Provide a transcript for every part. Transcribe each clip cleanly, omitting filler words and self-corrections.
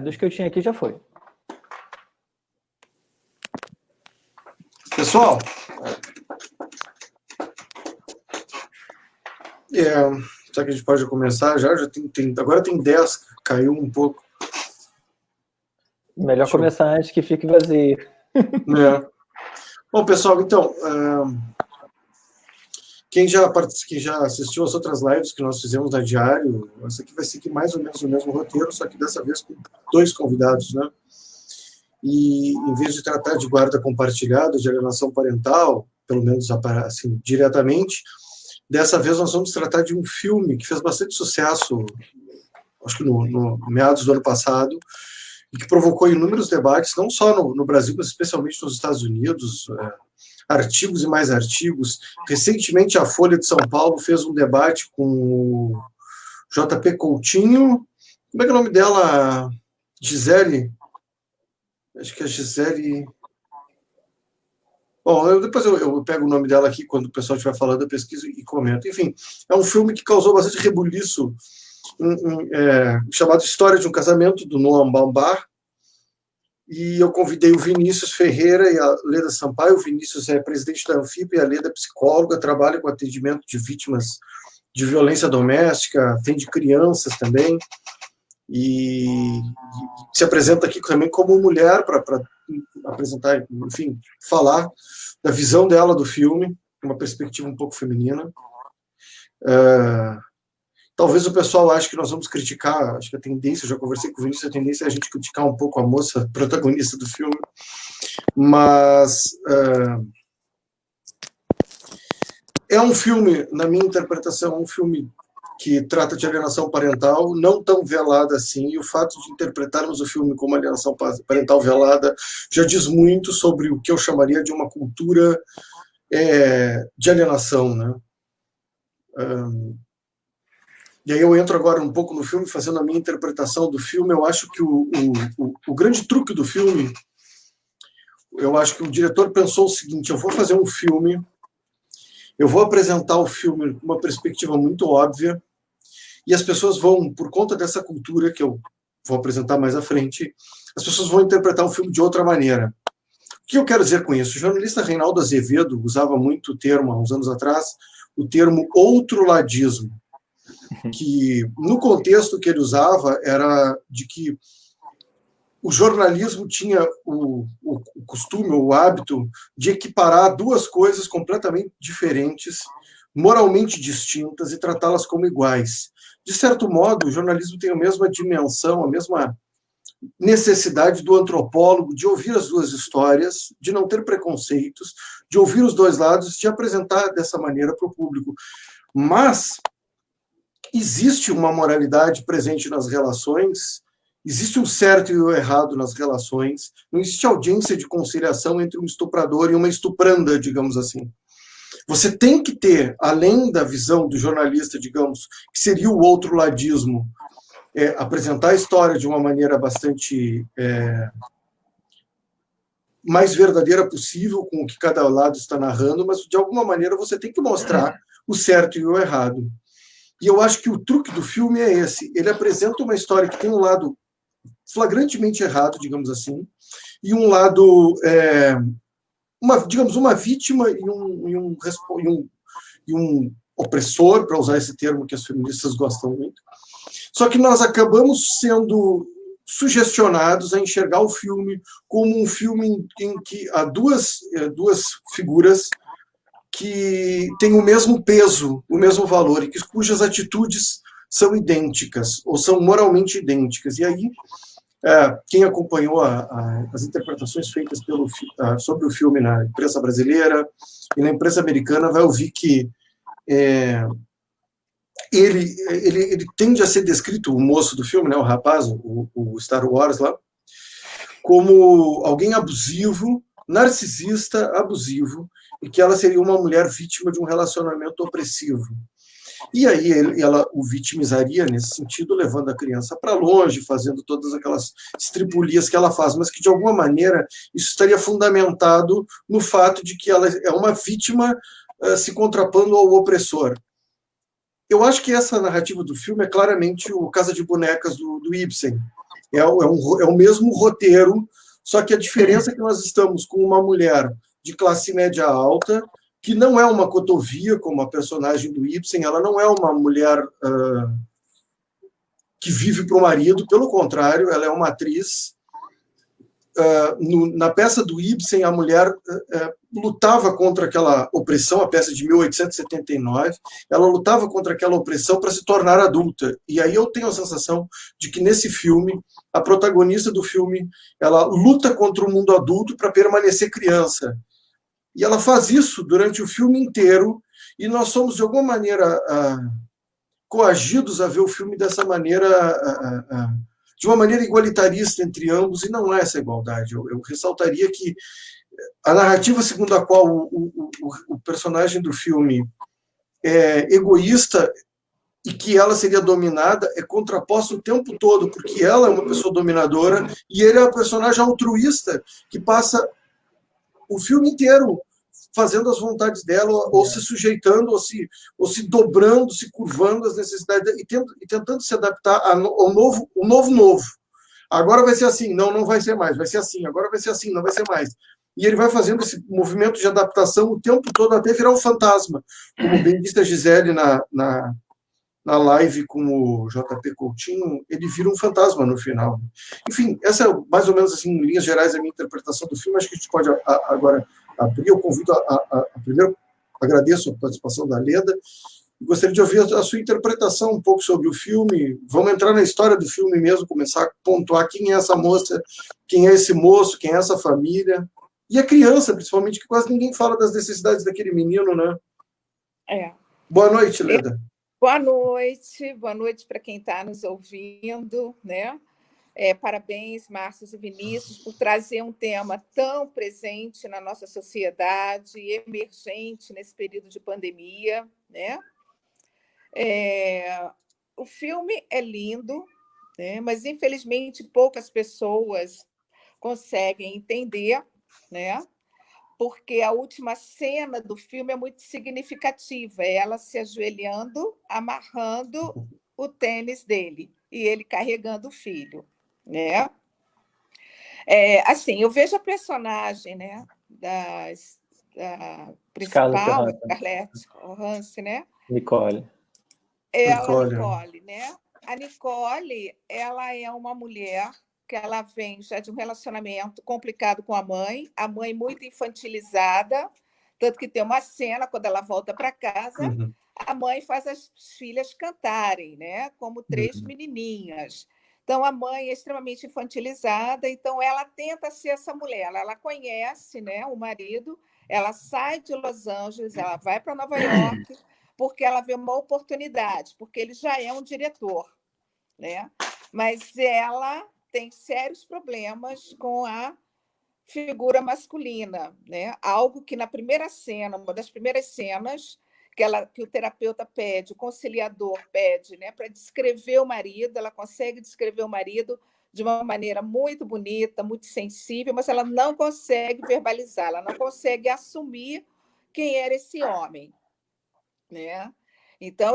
Dos que eu tinha aqui já foi. Pessoal, será que a gente pode começar já? Agora tem 10, caiu um pouco. Melhor começar antes que fique vazio. Bom, pessoal, então, quem já assistiu as outras lives que nós fizemos na Diário, essa aqui vai seguir mais ou menos o mesmo roteiro, só que dessa vez com 2 convidados, né? E em vez de tratar de guarda compartilhada, de alienação parental, pelo menos assim, diretamente, dessa vez nós vamos tratar de um filme que fez bastante sucesso, acho que no meados do ano passado, e que provocou inúmeros debates, não só no Brasil, mas especialmente nos Estados Unidos, artigos e mais artigos. Recentemente, a Folha de São Paulo fez um debate com o JP Coutinho, como é que é o nome dela? Gisele? Acho que é Gisele... Bom, depois eu pego o nome dela aqui, quando o pessoal estiver falando, eu pesquiso e comento. Enfim, é um filme que causou bastante rebuliço, chamado História de um Casamento, do Noam Baumbach, e eu convidei o Vinícius Ferreira e a Leda Sampaio. O Vinícius é presidente da Anfip e a Leda é psicóloga, trabalha com atendimento de vítimas de violência doméstica, atende crianças também, e se apresenta aqui também como mulher para apresentar, enfim, falar da visão dela do filme, uma perspectiva um pouco feminina. Talvez o pessoal ache que nós vamos criticar, acho que a tendência, eu já conversei com o Vinícius, a tendência é a gente criticar um pouco a moça protagonista do filme, mas é um filme, na minha interpretação, um filme que trata de alienação parental, não tão velada assim, e o fato de interpretarmos o filme como alienação parental velada já diz muito sobre o que eu chamaria de uma cultura de alienação, né? E aí eu entro agora um pouco no filme, fazendo a minha interpretação do filme. Eu acho que o grande truque do filme, eu acho que o diretor pensou o seguinte: eu vou fazer um filme, eu vou apresentar o filme com uma perspectiva muito óbvia, e as pessoas vão, por conta dessa cultura que eu vou apresentar mais à frente, as pessoas vão interpretar o filme de outra maneira. O que eu quero dizer com isso? O jornalista Reinaldo Azevedo usava muito o termo, há uns anos atrás, o termo outroladismo, que no contexto que ele usava era de que o jornalismo tinha o costume, o hábito de equiparar duas coisas completamente diferentes, moralmente distintas, e tratá-las como iguais. De certo modo, o jornalismo tem a mesma dimensão, a mesma necessidade do antropólogo de ouvir as duas histórias, de não ter preconceitos, de ouvir os dois lados, de apresentar dessa maneira para o público. Mas existe uma moralidade presente nas relações, existe um certo e o errado nas relações, não existe audiência de conciliação entre um estuprador e uma estupranda, digamos assim. Você tem que ter, além da visão do jornalista, digamos, que seria o outroladismo, apresentar a história de uma maneira bastante mais verdadeira possível, com o que cada lado está narrando, mas de alguma maneira você tem que mostrar o certo e o errado. E eu acho que o truque do filme é esse. Ele apresenta uma história que tem um lado flagrantemente errado, digamos assim, e um lado, digamos, uma vítima e um opressor, para usar esse termo que as feministas gostam muito. Só que nós acabamos sendo sugestionados a enxergar o filme como um filme em que há duas figuras que têm o mesmo peso, o mesmo valor, e cujas atitudes são idênticas, ou são moralmente idênticas. E aí, quem acompanhou as interpretações feitas sobre o filme na imprensa brasileira e na imprensa americana vai ouvir que ele tende a ser descrito, o moço do filme, né, o rapaz, o Star Wars lá, como alguém abusivo, narcisista, abusivo, e que ela seria uma mulher vítima de um relacionamento opressivo. E aí ela o vitimizaria nesse sentido, levando a criança para longe, fazendo todas aquelas estripulias que ela faz, mas que de alguma maneira isso estaria fundamentado no fato de que ela é uma vítima se contrapondo ao opressor. Eu acho que essa narrativa do filme é claramente o Casa de Bonecas do Ibsen, É o mesmo roteiro, só que a diferença é que nós estamos com uma mulher de classe média alta, que não é uma cotovia, como a personagem do Ibsen, ela não é uma mulher que vive para o marido, pelo contrário, ela é uma atriz. Na peça do Ibsen, a mulher lutava contra aquela opressão, a peça de 1879, ela lutava contra aquela opressão para se tornar adulta. E aí eu tenho a sensação de que nesse filme, a protagonista do filme, ela luta contra o mundo adulto para permanecer criança. E ela faz isso durante o filme inteiro, e nós somos, de alguma maneira, coagidos a ver o filme dessa maneira, de uma maneira igualitarista entre ambos, e não é essa igualdade. Eu ressaltaria que a narrativa segundo a qual o personagem do filme é egoísta e que ela seria dominada é contraposta o tempo todo, porque ela é uma pessoa dominadora e ele é um personagem altruísta que passa o filme inteiro fazendo as vontades dela, ou se sujeitando, ou se dobrando, se curvando às necessidades e tentando se adaptar ao novo. Agora vai ser assim, não vai ser mais, vai ser assim, agora vai ser assim, não vai ser mais. E ele vai fazendo esse movimento de adaptação o tempo todo até virar um fantasma. Como bem disse a Gisele na live com o JP Coutinho, ele vira um fantasma no final. Enfim, essa é mais ou menos, assim, em linhas gerais, a minha interpretação do filme. Acho que a gente pode agora abrir. Eu convido primeiro, agradeço a participação da Leda, e gostaria de ouvir a sua interpretação um pouco sobre o filme. Vamos entrar na história do filme mesmo, começar a pontuar quem é essa moça, quem é esse moço, quem é essa família, e a criança, principalmente, que quase ninguém fala das necessidades daquele menino, né? Boa noite, Leda. Boa noite para quem está nos ouvindo, né? Parabéns, Márcio e Vinícius, por trazer um tema tão presente na nossa sociedade, emergente nesse período de pandemia, né? O filme é lindo, né? Mas, infelizmente, poucas pessoas conseguem entender, né? Porque a última cena do filme é muito significativa, é ela se ajoelhando, amarrando o tênis dele, e ele carregando o filho, né? Assim, eu vejo a personagem, né, da principal, a Scarlett Johansson, né? Nicole. Nicole, né? A Nicole, ela é uma mulher que ela vem já de um relacionamento complicado com a mãe muito infantilizada, tanto que tem uma cena, quando ela volta para casa, a mãe faz as filhas cantarem, né? Como 3 menininhas. Então, a mãe é extremamente infantilizada, então ela tenta ser essa mulher. Ela conhece, né, o marido, ela sai de Los Angeles, ela vai para Nova York, porque ela vê uma oportunidade, porque ele já é um diretor, né? Mas ela tem sérios problemas com a figura masculina, né? Algo que na primeira cena, uma das primeiras cenas que o terapeuta pede, o conciliador pede, né, para descrever o marido, ela consegue descrever o marido de uma maneira muito bonita, muito sensível, mas ela não consegue verbalizar, ela não consegue assumir quem era esse homem, né? Então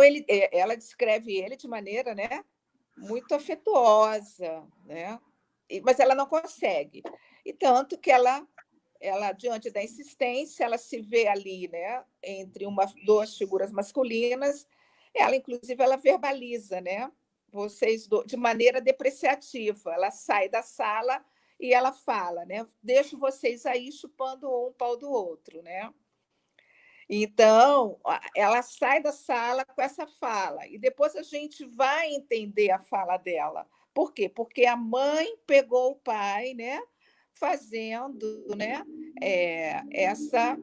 ela descreve ele de maneira, né, muito afetuosa, né? Mas ela não consegue. E tanto que ela, diante da insistência, ela se vê ali, né, entre duas figuras masculinas. Ela, inclusive, ela verbaliza, né, de maneira depreciativa. Ela sai da sala e ela fala, né, deixo vocês aí chupando um pau do outro, né? Então, ela sai da sala com essa fala, e depois a gente vai entender a fala dela. Por quê? Porque a mãe pegou o pai, né, fazendo, né, essa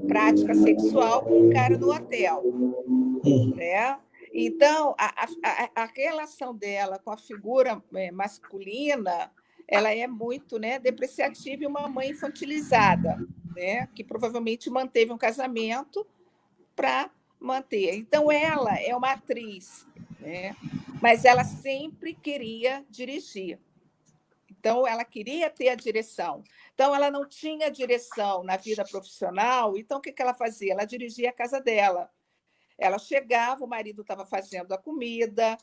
prática sexual com um cara no hotel, né? Então, a relação dela com a figura masculina, ela é muito, né, depreciativa, e uma mãe infantilizada, né, que provavelmente manteve um casamento para manter. Então, ela é uma atriz, né, mas ela sempre queria dirigir. Então, ela queria ter a direção. Então, ela não tinha direção na vida profissional. Então, o que ela fazia? Ela dirigia a casa dela. Ela chegava, o marido estava fazendo a comida,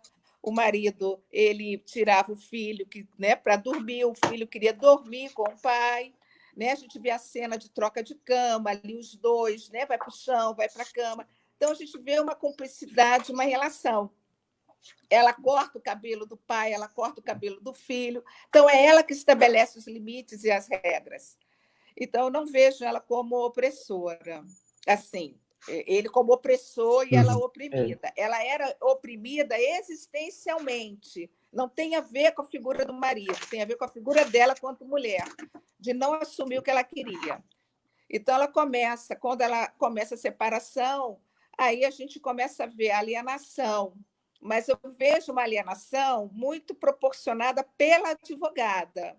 o marido ele tirava o filho né, para dormir, o filho queria dormir com o pai. Né? A gente vê a cena de troca de cama, ali os dois, né? Vai para o chão, vai para a cama. Então, a gente vê uma cumplicidade, uma relação. Ela corta o cabelo do pai, ela corta o cabelo do filho. Então, é ela que estabelece os limites e as regras. Então, eu não vejo ela como opressora. Assim, ele como opressor e ela oprimida. Ela era oprimida existencialmente. Não tem a ver com a figura do marido, tem a ver com a figura dela quanto mulher, de não assumir o que ela queria. Então, quando ela começa a separação, aí a gente começa a ver a alienação. Mas eu vejo uma alienação muito proporcionada pela advogada.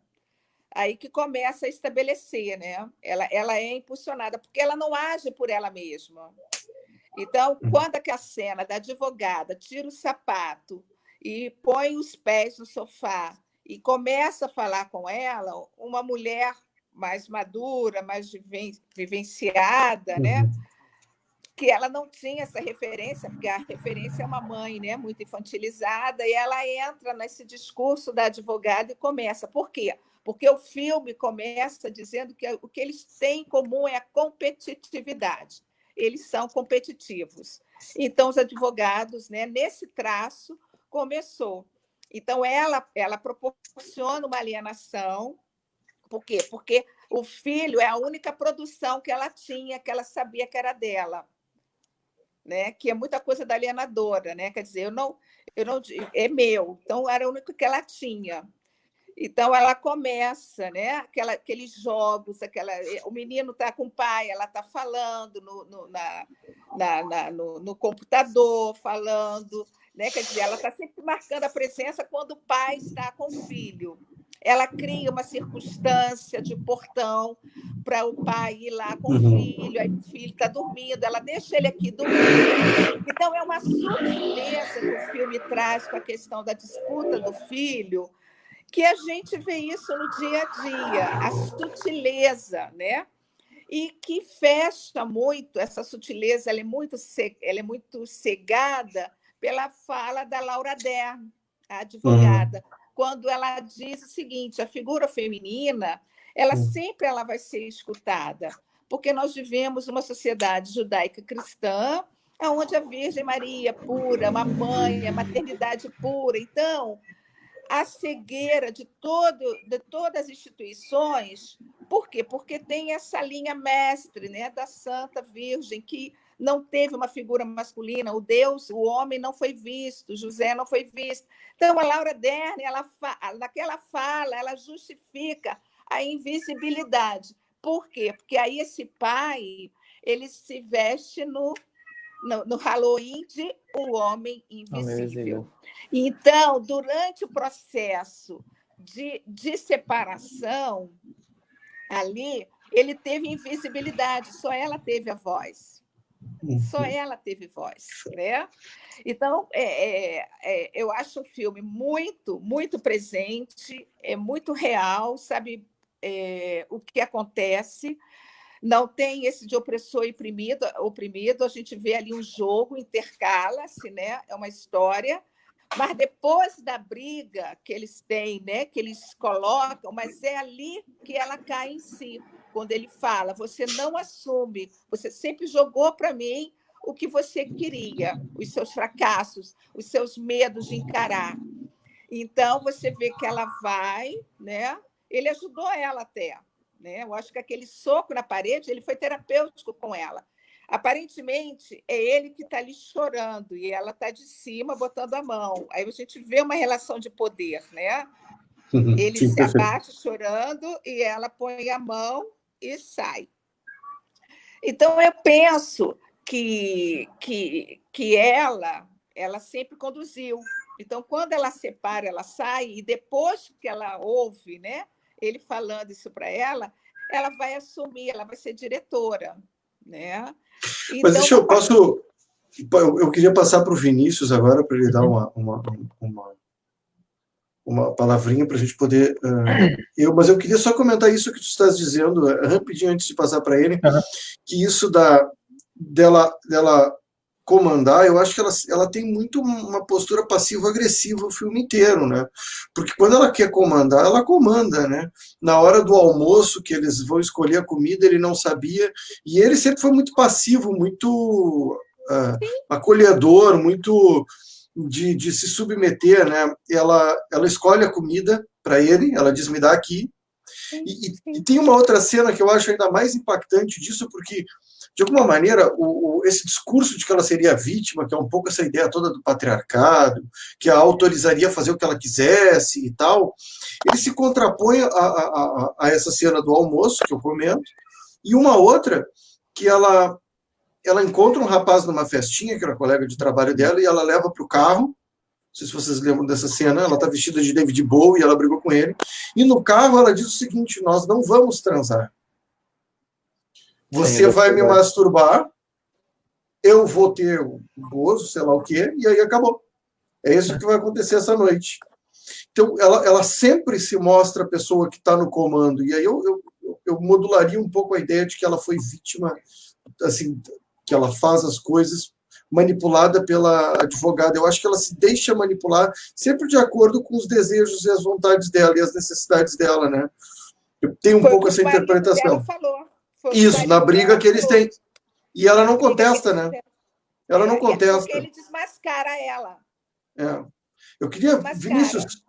Aí que começa a estabelecer, né? Ela é impulsionada, porque ela não age por ela mesma. Então, quando aquela cena da advogada tira o sapato e põe os pés no sofá e começa a falar com ela, uma mulher mais madura, mais vivenciada, né? Que ela não tinha essa referência, porque a referência é uma mãe, né, muito infantilizada, e ela entra nesse discurso da advogada e começa. Por quê? Porque o filme começa dizendo que o que eles têm em comum é a competitividade. Eles são competitivos. Então, os advogados, né, nesse traço, começou. Então, ela proporciona uma alienação. Por quê? Porque o filho é a única produção que ela tinha, que ela sabia que era dela. Né? Que é muita coisa da alienadora, né? Quer dizer, eu não é meu, então era o único que ela tinha. Então ela começa, né? Aqueles jogos, o menino está com o pai, ela está falando no computador, falando, né? Quer dizer, ela está sempre marcando a presença quando o pai está com o filho. Ela cria uma circunstância de portão para o pai ir lá com o filho, aí o filho está dormindo, ela deixa ele aqui dormir. Então, é uma sutileza que o filme traz com a questão da disputa do filho, que a gente vê isso no dia a dia, a sutileza, né? E que fecha muito, essa sutileza ela é muito cegada pela fala da Laura Dern, a advogada, quando ela diz o seguinte: a figura feminina ela sempre vai ser escutada, porque nós vivemos uma sociedade judaica cristã, onde a Virgem Maria pura, uma mãe, a maternidade pura. Então, a cegueira de todas as instituições, por quê? Porque tem essa linha mestre, né, da Santa Virgem, que não teve uma figura masculina, o homem não foi visto, José não foi visto. Então, a Laura Dern, naquela fala, ela justifica a invisibilidade. Por quê? Porque aí esse pai ele se veste no Halloween de O Homem Invisível. Então, durante o processo de separação, ali, ele teve invisibilidade, só ela teve a voz. Só ela teve voz, né? Então, eu acho o filme muito, muito presente, é muito real, sabe o que acontece. Não tem esse de opressor e oprimido, a gente vê ali um jogo, intercala-se, né? É uma história, mas depois da briga que eles têm, né? Que eles colocam, mas é ali que ela cai em si, quando ele fala: você não assume, você sempre jogou para mim o que você queria, os seus fracassos, os seus medos de encarar. Então, você vê que ela vai, né? Ele ajudou ela até. Né? Eu acho que aquele soco na parede ele foi terapêutico com ela. Aparentemente, é ele que está ali chorando e ela está de cima botando a mão. Aí a gente vê uma relação de poder, né? Ele se abaixa chorando e ela põe a mão e sai. Então, eu penso que ela sempre conduziu. Então, quando ela separa, ela sai, e depois que ela ouve, né? Ele falando isso para ela vai assumir, ela vai ser diretora, né? Então, mas eu queria passar para o Vinícius agora, para ele dar uma palavrinha para a gente poder... mas eu queria só comentar isso que tu estás dizendo, rapidinho, antes de passar para ele, que isso dela comandar, eu acho que ela tem muito uma postura passivo-agressiva o filme inteiro, né? Porque quando ela quer comandar, ela comanda, né? Na hora do almoço, que eles vão escolher a comida, ele não sabia, e ele sempre foi muito passivo, muito acolhedor, muito de se submeter, né? Ela escolhe a comida para ele, ela diz, me dá aqui. E tem uma outra cena que eu acho ainda mais impactante disso, porque, de alguma maneira, esse discurso de que ela seria vítima, que é um pouco essa ideia toda do patriarcado, que a autorizaria a fazer o que ela quisesse e tal, ele se contrapõe a essa cena do almoço, que eu comento, e uma outra, que ela encontra um rapaz numa festinha, que era colega de trabalho dela, e ela leva para o carro. Não sei se vocês lembram dessa cena. Ela está vestida de David Bowie, ela brigou com ele. E no carro ela diz o seguinte: nós não vamos transar. Você vai me masturbar, eu vou ter um gozo, sei lá o quê, e aí acabou. É isso que vai acontecer essa noite. Então, ela sempre se mostra a pessoa que está no comando. E aí eu modularia um pouco a ideia de que ela foi vítima, assim, que ela faz as coisas manipulada pela advogada. Eu acho que ela se deixa manipular sempre de acordo com os desejos e as vontades dela e as necessidades dela, né? Eu tenho um pouco essa interpretação. Isso, na briga que eles têm. E ela não contesta, né? Ela não contesta. Porque ele desmascara ela. Eu queria, Vinícius,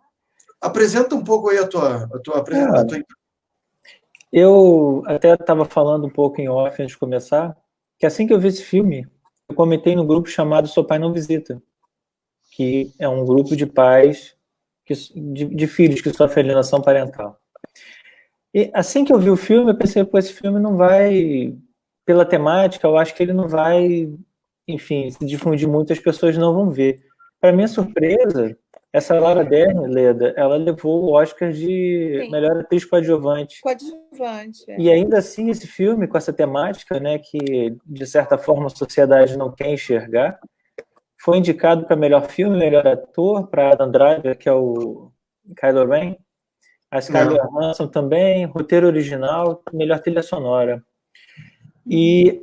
apresenta um pouco aí a tua apresentação. Eu até estava falando um pouco em off antes de começar, que assim que eu vi esse filme, eu comentei no grupo chamado Seu Pai Não Visita, que é um grupo de pais, de filhos que sofrem alienação parental. E assim que eu vi o filme, eu pensei, pô, esse filme não vai, pela temática, eu acho que ele não vai, enfim, se difundir muito, as pessoas não vão ver. Para minha surpresa, essa Laura Dern, Leda, ela levou o Oscar de melhor atriz coadjuvante. E ainda assim, esse filme, com essa temática, né, que de certa forma a sociedade não quer enxergar, foi indicado para melhor filme, melhor ator, para Adam Driver, que é o Kylo Ren, a Scarlett Johansson também, roteiro original, melhor trilha sonora. E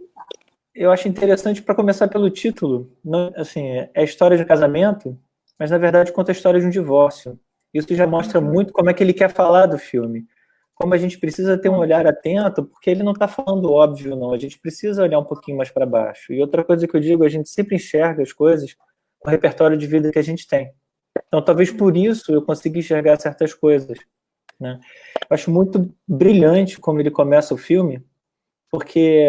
eu acho interessante, para começar pelo título, não, assim, é a história de um casamento, mas na verdade conta a história de um divórcio. Isso já mostra muito como é que ele quer falar do filme. Como a gente precisa ter um olhar atento, porque ele não está falando óbvio, não. A gente precisa olhar um pouquinho mais para baixo. E outra coisa que eu digo, a gente sempre enxerga as coisas com o repertório de vida que a gente tem. Então, talvez por isso eu consiga enxergar certas coisas, né? Eu acho muito brilhante como ele começa o filme, porque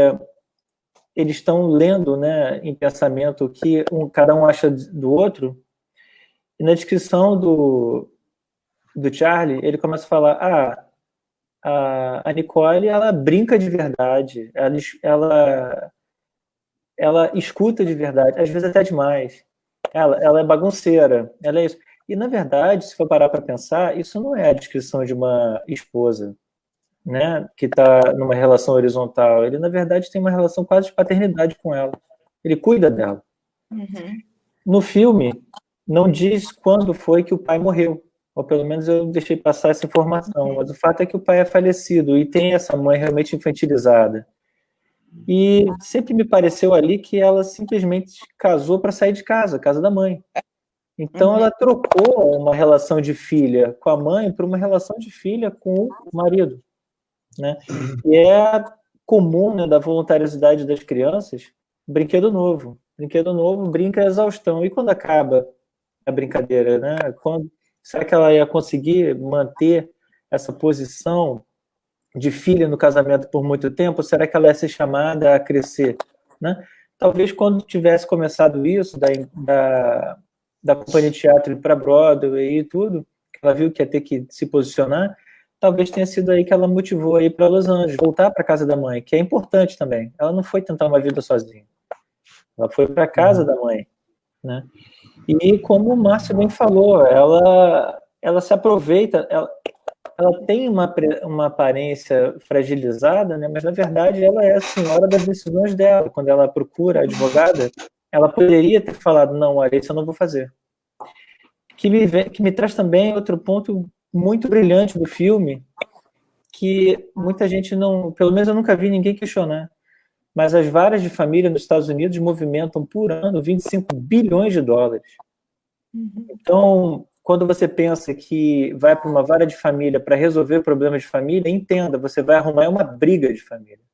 eles estão lendo, né, em pensamento o que cada um acha do outro, e na descrição do Charlie, ele começa a falar, a Nicole, ela brinca de verdade, ela escuta de verdade, às vezes até demais, ela é bagunceira, ela é isso. E, na verdade, se for parar para pensar, isso não é a descrição de uma esposa, né, que está numa relação horizontal. Ele, na verdade, tem uma relação quase de paternidade com ela. Ele cuida dela. No filme, não diz quando foi que o pai morreu, ou pelo menos eu deixei passar essa informação, mas o fato é que o pai é falecido e tem essa mãe realmente infantilizada. E sempre me pareceu ali que ela simplesmente casou para sair de casa da mãe. Então ela trocou uma relação de filha com a mãe por uma relação de filha com o marido, né? E é comum, né, da voluntariosidade das crianças, brinquedo novo, brinca a exaustão. E quando acaba a brincadeira, né? Será que ela ia conseguir manter essa posição de filha no casamento por muito tempo? Será que ela ia ser chamada a crescer, né? Talvez quando tivesse começado isso da companhia de teatro para Broadway e tudo, ela viu que ia ter que se posicionar, talvez tenha sido aí que ela motivou a ir para Los Angeles, voltar para casa da mãe, que é importante também. Ela não foi tentar uma vida sozinha. Ela foi para casa da mãe, né? E como o Márcio bem falou, ela se aproveita, ela tem uma aparência fragilizada, né? Mas na verdade ela é a senhora das decisões dela. Quando ela procura a advogada, ela poderia ter falado, não, olha, isso eu não vou fazer. Que me traz também outro ponto muito brilhante do filme, que muita gente não, pelo menos eu nunca vi ninguém questionar. mas as varas de família nos Estados Unidos movimentam por ano 25 bilhões de dólares. Então, quando você pensa que vai para uma vara de família para resolver problemas de família, entenda, você vai arrumar uma briga de família.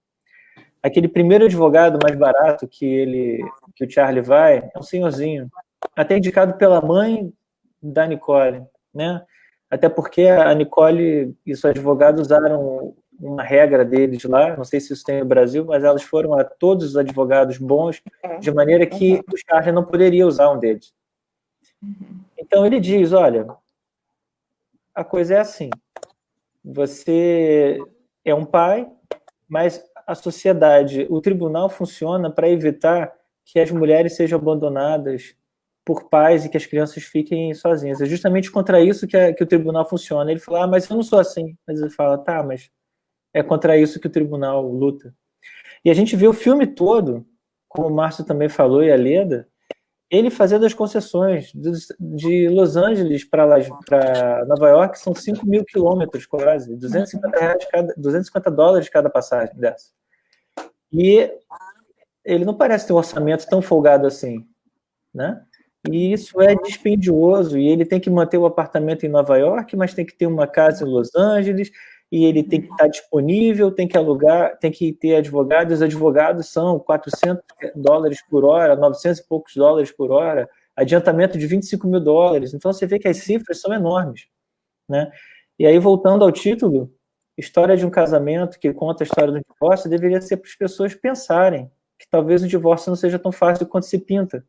Aquele primeiro advogado mais barato que o Charlie vai, é um senhorzinho, até indicado pela mãe da Nicole, né? Até porque a Nicole e seu advogado usaram uma regra deles lá, não sei se isso tem no Brasil, mas elas foram a todos os advogados bons, de maneira que o Charlie não poderia usar um deles. Então ele diz, olha, a coisa é assim, você é um pai, mas a sociedade, o tribunal funciona para evitar que as mulheres sejam abandonadas por pais e que as crianças fiquem sozinhas. É justamente contra isso que o tribunal funciona. Ele fala, mas eu não sou assim. Mas ele fala, tá, mas é contra isso que o tribunal luta. E a gente vê o filme todo, como o Márcio também falou, e a Leda, ele fazendo as concessões de Los Angeles para Nova York, são 5 mil quilômetros quase, $250 cada passagem dessa. E ele não parece ter um orçamento tão folgado assim, né? E isso é dispendioso, e ele tem que manter o apartamento em Nova York, mas tem que ter uma casa em Los Angeles, e ele tem que estar disponível, tem que alugar, tem que ter advogados, os advogados são $400 por hora, 900 e poucos dólares por hora, adiantamento de $25 mil, então você vê que as cifras são enormes, né? E aí, voltando ao título, História de um Casamento, que conta a história do divórcio, deveria ser para as pessoas pensarem que talvez o divórcio não seja tão fácil quanto se pinta.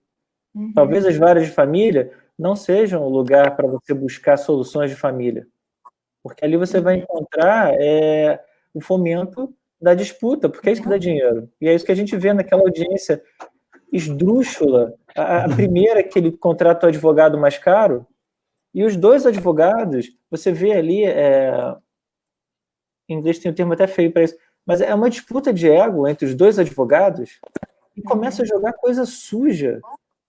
Talvez as varas de família não sejam o lugar para você buscar soluções de família, porque ali você vai encontrar o fomento da disputa, porque é isso que dá dinheiro. E é isso que a gente vê naquela audiência esdrúxula, a primeira que ele contrata o advogado mais caro, e os dois advogados, você vê ali, em inglês tem um termo até feio para isso, mas é uma disputa de ego entre os dois advogados, e começa a jogar coisa suja.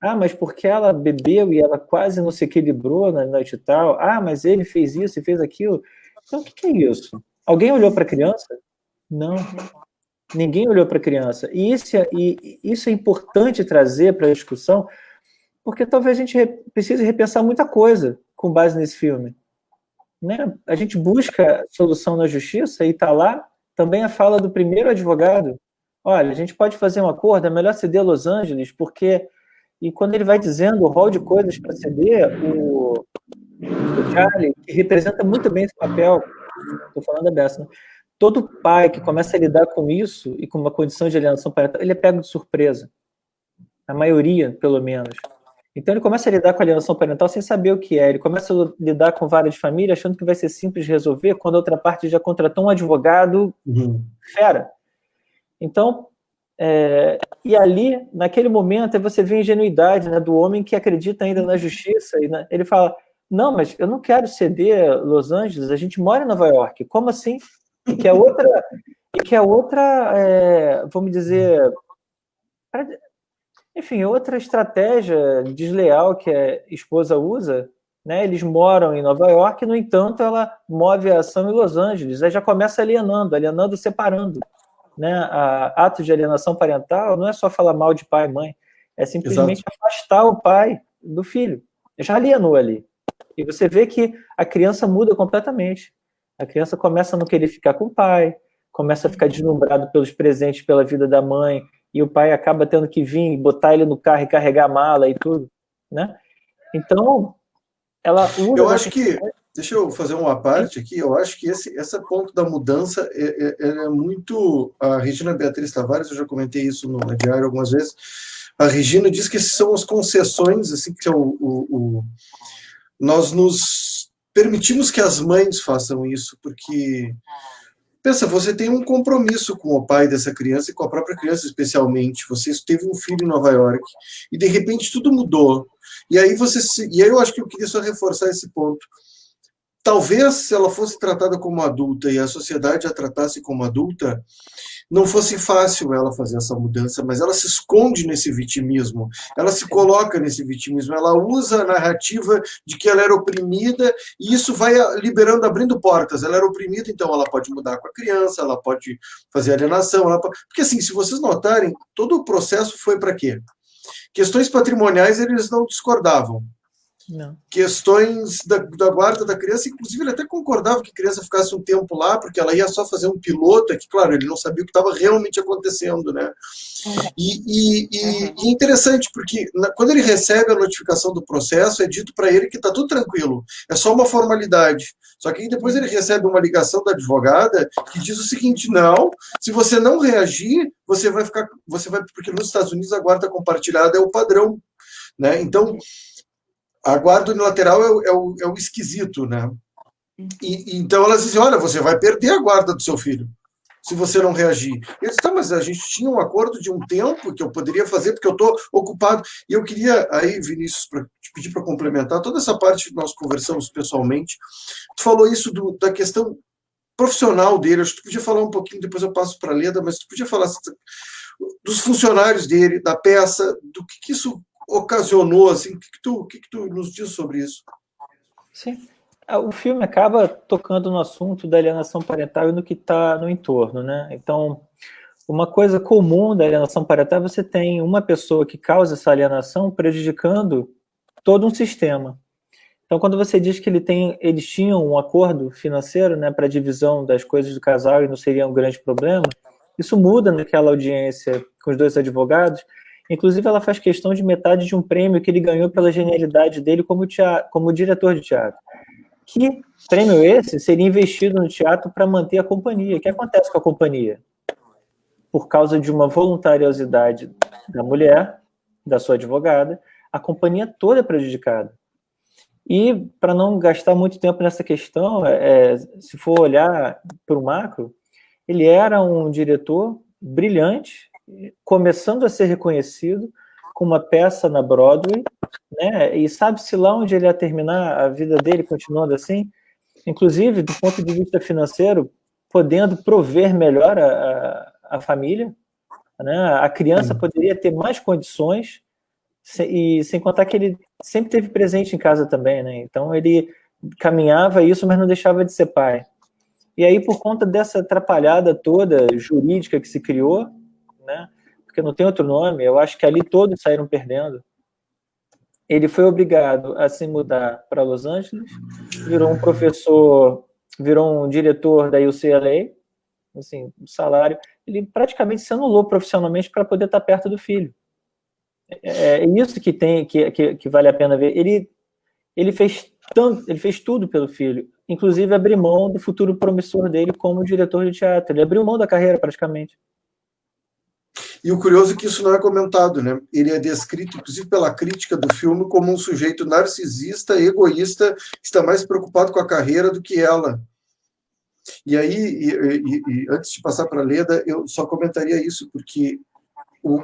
Ah, mas porque ela bebeu e ela quase não se equilibrou na noite e tal. Ah, mas ele fez isso e fez aquilo. Então, o que é isso? Alguém olhou para a criança? Não. Ninguém olhou para a criança. E isso é importante trazer para a discussão, porque talvez a gente precise repensar muita coisa com base nesse filme. Né? A gente busca solução na justiça e está lá também a fala do primeiro advogado. Olha, a gente pode fazer um acordo, é melhor ceder a Los Angeles, porque... E quando ele vai dizendo o rol de coisas para ceder, o Charlie, que representa muito bem esse papel, estou falando da Bessa, né? Todo pai que começa a lidar com isso e com uma condição de alienação parental, ele é pego de surpresa. A maioria, pelo menos. Então ele começa a lidar com a alienação parental sem saber o que é. Ele começa a lidar com vara de família achando que vai ser simples de resolver, quando a outra parte já contratou um advogado fera. Então, e ali, naquele momento, você vê a ingenuidade, né, do homem que acredita ainda na justiça. E, né, ele fala, não, mas eu não quero ceder Los Angeles, a gente mora em Nova York. Como assim? E que a outra vamos dizer... Enfim, outra estratégia desleal que a esposa usa, né, eles moram em Nova York, no entanto, ela move a ação em Los Angeles. Aí já começa alienando, separando. Né, ato de alienação parental não é só falar mal de pai e mãe, é simplesmente afastar o pai do filho. Já alienou ali. E você vê que a criança muda completamente. A criança começa a não querer ficar com o pai, começa a ficar deslumbrado pelos presentes, pela vida da mãe, e o pai acaba tendo que vir, botar ele no carro e carregar a mala e tudo. Né? Então, ela usa... Eu acho que... Deixa eu fazer uma parte aqui. Eu acho que esse ponto da mudança é muito... A Regina Beatriz Tavares, eu já comentei isso no diário algumas vezes, a Regina diz que são as concessões, assim, que nós nos permitimos que as mães façam isso, porque... Pensa, você tem um compromisso com o pai dessa criança e com a própria criança especialmente. Você teve um filho em Nova York e, de repente, tudo mudou. E aí eu acho que eu queria só reforçar esse ponto. Talvez, se ela fosse tratada como adulta e a sociedade a tratasse como adulta, não fosse fácil ela fazer essa mudança, mas ela se esconde nesse vitimismo, ela se coloca nesse vitimismo, ela usa a narrativa de que ela era oprimida, e isso vai liberando, abrindo portas. Ela era oprimida, então ela pode mudar com a criança, ela pode fazer alienação, porque assim, se vocês notarem, todo o processo foi para quê? Questões patrimoniais eles não discordavam. Não. Questões da guarda da criança, inclusive ele até concordava que a criança ficasse um tempo lá, porque ela ia só fazer um piloto, que claro, ele não sabia o que estava realmente acontecendo, né? E interessante, porque quando ele recebe a notificação do processo, é dito para ele que está tudo tranquilo, é só uma formalidade. Só que depois ele recebe uma ligação da advogada que diz o seguinte: não, se você não reagir, você vai, porque nos Estados Unidos a guarda compartilhada é o padrão, né? Então a guarda unilateral é o esquisito, né? Então elas dizem: olha, você vai perder a guarda do seu filho se você não reagir. Eu disse: tá, mas a gente tinha um acordo de um tempo que eu poderia fazer porque eu estou ocupado. E eu queria, aí, Vinícius, te pedir para complementar toda essa parte que nós conversamos pessoalmente. Tu falou isso da questão profissional dele. Acho que tu podia falar um pouquinho, depois eu passo para a Leda, mas tu podia falar dos funcionários dele, da peça, do que isso ocasionou, assim, o que tu nos diz sobre isso? Sim. O filme acaba tocando no assunto da alienação parental e no que está no entorno, né? Então, uma coisa comum da alienação parental é você tem uma pessoa que causa essa alienação prejudicando todo um sistema. Então, quando você diz que eles tinham um acordo financeiro, né, para a divisão das coisas do casal e não seria um grande problema, isso muda naquela audiência com os dois advogados. Inclusive, ela faz questão de metade de um prêmio que ele ganhou pela genialidade dele como diretor de teatro. Que prêmio esse seria investido no teatro para manter a companhia? O que acontece com a companhia? Por causa de uma voluntariosidade da mulher, da sua advogada, a companhia toda é prejudicada. E, para não gastar muito tempo nessa questão, se for olhar para o macro, ele era um diretor brilhante, começando a ser reconhecido com uma peça na Broadway, né? E sabe-se lá onde ele ia terminar a vida dele, continuando assim, inclusive do ponto de vista financeiro, podendo prover melhor a família, né? A criança poderia ter mais condições, e sem contar que ele sempre teve presente em casa também, né? Então ele caminhava isso, mas não deixava de ser pai. E aí, por conta dessa atrapalhada toda jurídica que se criou, né? Porque não tem outro nome, eu acho que ali todos saíram perdendo. Ele foi obrigado a se mudar para Los Angeles, virou um professor, virou um diretor da UCLA, assim, o salário, ele praticamente se anulou profissionalmente para poder estar perto do filho. É isso que vale a pena ver. Ele fez tudo pelo filho, inclusive abriu mão do futuro promissor dele como diretor de teatro. Ele abriu mão da carreira praticamente. E o curioso é que isso não é comentado, né? Ele é descrito, inclusive pela crítica do filme, como um sujeito narcisista, egoísta, que está mais preocupado com a carreira do que ela. E aí, antes de passar para a Leda, eu só comentaria isso, porque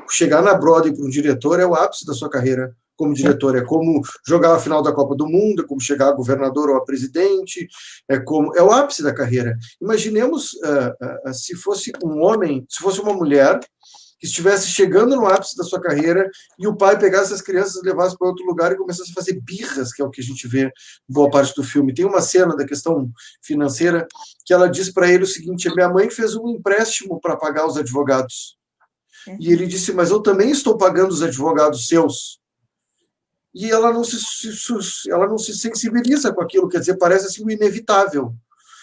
chegar na Broadway para um diretor é o ápice da sua carreira como diretor, é como jogar a final da Copa do Mundo, é como chegar a governador ou a presidente, é o ápice da carreira. Imaginemos se fosse um homem, se fosse uma mulher que estivesse chegando no ápice da sua carreira e o pai pegasse as crianças, levasse para outro lugar e começasse a fazer birras, que é o que a gente vê em boa parte do filme. Tem uma cena da questão financeira que ela diz para ele o seguinte: minha mãe fez um empréstimo para pagar os advogados. E ele disse: mas eu também estou pagando os advogados seus. E ela não se sensibiliza com aquilo, quer dizer, parece assim o inevitável.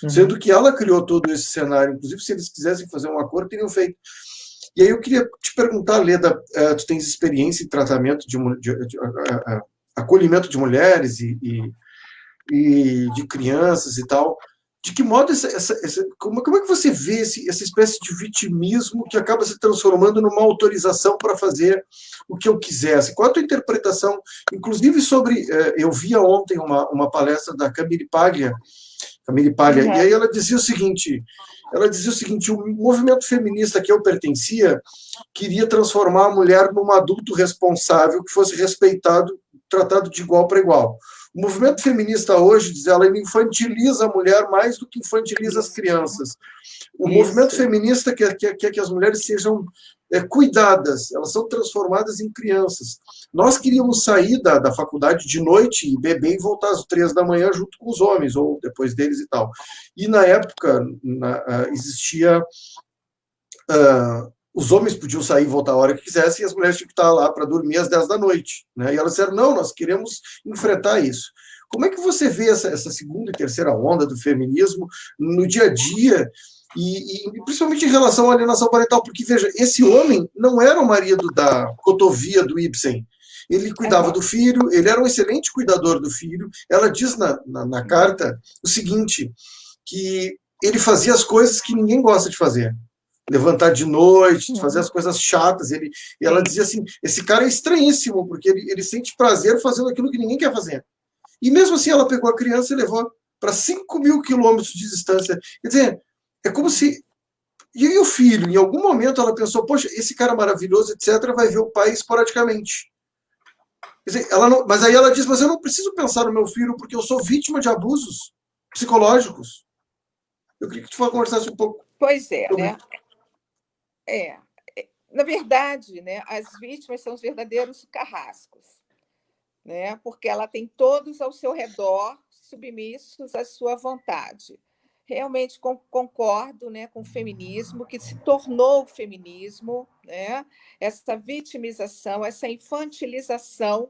Sendo que ela criou todo esse cenário. Inclusive, se eles quisessem fazer um acordo, teriam feito. E aí eu queria te perguntar, Leda, tu tens experiência em tratamento de acolhimento de mulheres e de crianças e tal. De que modo como é que você vê essa espécie de vitimismo que acaba se transformando numa autorização para fazer o que eu quisesse? Qual a tua interpretação, inclusive sobre... eu via ontem uma palestra da Camille Paglia, e aí ela dizia o seguinte, o movimento feminista que eu pertencia queria transformar a mulher num adulto responsável que fosse respeitado, tratado de igual para igual. O movimento feminista hoje, diz ela, ele infantiliza a mulher mais do que infantiliza as crianças. O movimento feminista quer que as mulheres sejam cuidadas, elas são transformadas em crianças. Nós queríamos sair da faculdade de noite e beber e voltar às 3 da manhã junto com os homens, ou depois deles e tal. E na época existia... os homens podiam sair e voltar a hora que quisessem, e as mulheres tinham que estar lá para dormir às 10 da noite. Né? E elas disseram, não, nós queremos enfrentar isso. Como é que você vê essa segunda e terceira onda do feminismo no dia a dia, e principalmente em relação à alienação parental? Porque, veja, esse homem não era o marido da cotovia do Ibsen. Ele cuidava do filho, ele era um excelente cuidador do filho. Ela diz na carta o seguinte, que ele fazia as coisas que ninguém gosta de fazer. Levantar de noite, fazer as coisas chatas. E ela dizia assim, esse cara é estranhíssimo, porque ele sente prazer fazendo aquilo que ninguém quer fazer. E mesmo assim ela pegou a criança e levou para 5.000 quilômetros de distância. Quer dizer, é como se... E o filho, em algum momento ela pensou, poxa, esse cara maravilhoso, etc., vai ver o pai esporadicamente. Quer dizer, mas aí ela diz, mas eu não preciso pensar no meu filho porque eu sou vítima de abusos psicológicos. Eu queria que tu conversasse um pouco. Pois é, né? Na verdade, né, as vítimas são os verdadeiros carrascos, né? Porque ela tem todos ao seu redor submissos à sua vontade. Realmente concordo, né, com o feminismo, que se tornou o feminismo, né? Essa vitimização, essa infantilização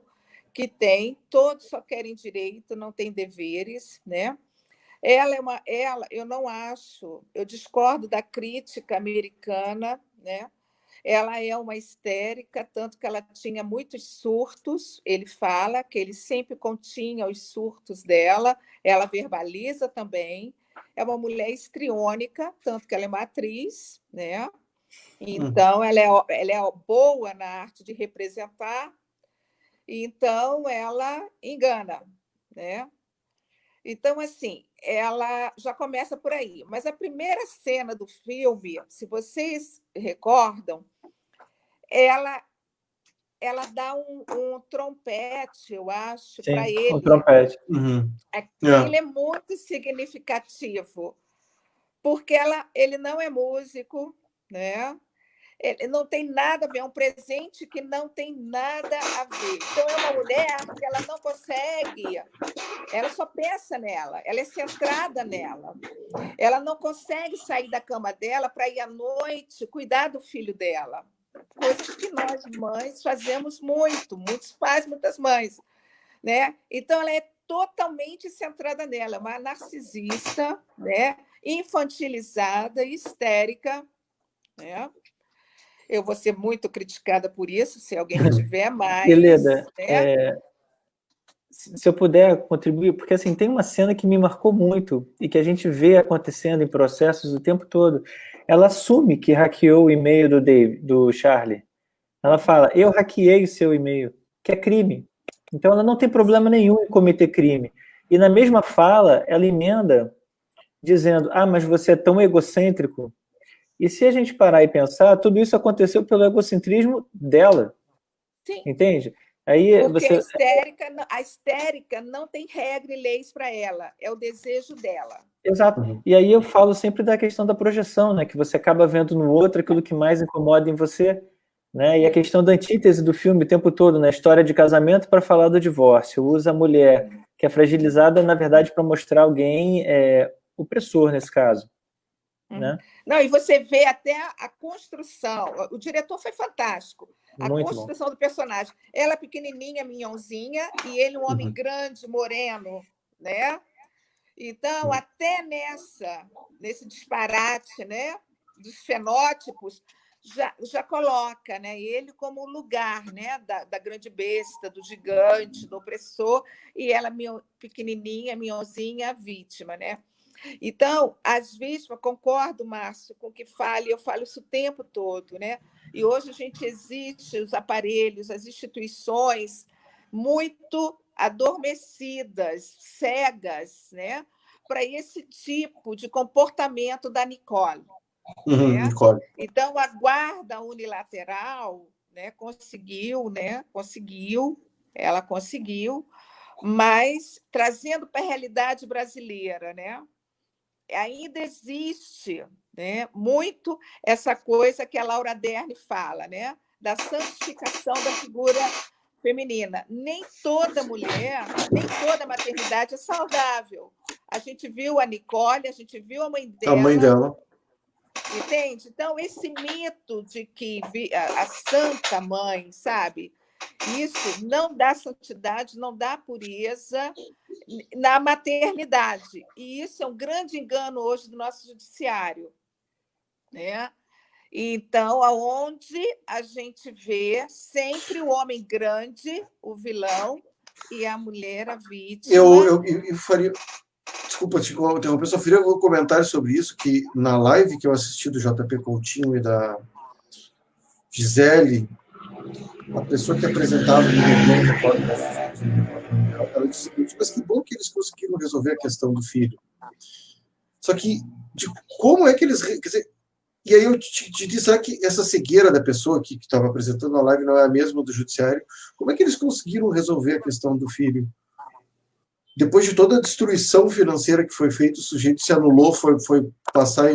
que tem, todos só querem direito, não têm deveres, né? Eu não acho, eu discordo da crítica americana, né? Ela é uma histérica, tanto que ela tinha muitos surtos. Ele fala que ele sempre continha os surtos dela, ela verbaliza também. É uma mulher histriônica, tanto que ela é uma atriz, né? Então, ela é boa na arte de representar, então ela engana, né? Então, assim, ela já começa por aí. Mas a primeira cena do filme, se vocês recordam, ela dá um trompete, eu acho, para ele. Um trompete. Aquilo é muito significativo, porque ele não é músico, né? Ele não tem nada a ver, é um presente que não tem nada a ver. Então, é uma mulher que ela não consegue, ela só pensa nela, ela é centrada nela. Ela não consegue sair da cama dela para ir à noite cuidar do filho dela. Coisas que nós, mães, fazemos muito, muitos pais, muitas mães. Né? Então, ela é totalmente centrada nela, uma narcisista, né? Infantilizada, histérica, né? Eu vou ser muito criticada por isso, se alguém me tiver mais. Helena, se eu puder contribuir, porque assim, tem uma cena que me marcou muito e que a gente vê acontecendo em processos o tempo todo. Ela assume que hackeou o e-mail do Charlie. Ela fala, eu hackeei o seu e-mail, que é crime. Então ela não tem problema nenhum em cometer crime. E na mesma fala, ela emenda dizendo, mas você é tão egocêntrico. E se a gente parar e pensar, tudo isso aconteceu pelo egocentrismo dela. Sim. Entende? Aí porque a histérica não tem regra e leis para ela, é o desejo dela. Exato. E aí eu falo sempre da questão da projeção, né? Que você acaba vendo no outro aquilo que mais incomoda em você. Né? E a questão da antítese do filme o tempo todo, né? História de casamento para falar do divórcio. Usa a mulher que é fragilizada, na verdade, para mostrar alguém opressor, nesse caso. Né? Não, e você vê até a construção. O diretor foi fantástico. Muito construção do personagem. Ela pequenininha, minhãozinha, e ele um homem grande, moreno, né? Então, até nesse disparate, né, dos fenótipos, já coloca, né, ele como o lugar, né, da grande besta, do gigante, do opressor, e ela pequenininha, minhãozinha, vítima, né? Então, as vítimas, concordo, Márcio, com o que fale, eu falo isso o tempo todo, né? E hoje existe os aparelhos, as instituições muito adormecidas, cegas, né? Para esse tipo de comportamento da Nicole. Né? Nicole. Então, a guarda unilateral, né, ela conseguiu, mas trazendo para a realidade brasileira, né? Ainda existe, né, muito essa coisa que a Laura Dern fala, né, da santificação da figura feminina. Nem toda mulher, nem toda maternidade é saudável. A gente viu a Nicole, a gente viu a mãe dela. Entende? Então, esse mito de que a santa mãe, sabe? Isso não dá santidade, não dá pureza na maternidade. E isso é um grande engano hoje do nosso judiciário, né? Então, aonde a gente vê sempre o homem grande, o vilão, e a mulher a vítima. Eu faria... Desculpa te interromper, só faria um comentário sobre isso, que na live que eu assisti do JP Coutinho e da Gisele, a pessoa que apresentava ela disse o seguinte: mas que bom que eles conseguiram resolver a questão do filho. Só que, como é que eles... Quer dizer, e aí eu te disse, será que essa cegueira da pessoa que estava apresentando a live não é a mesma do judiciário? Como é que eles conseguiram resolver a questão do filho? Depois de toda a destruição financeira que foi feita, o sujeito se anulou, foi passar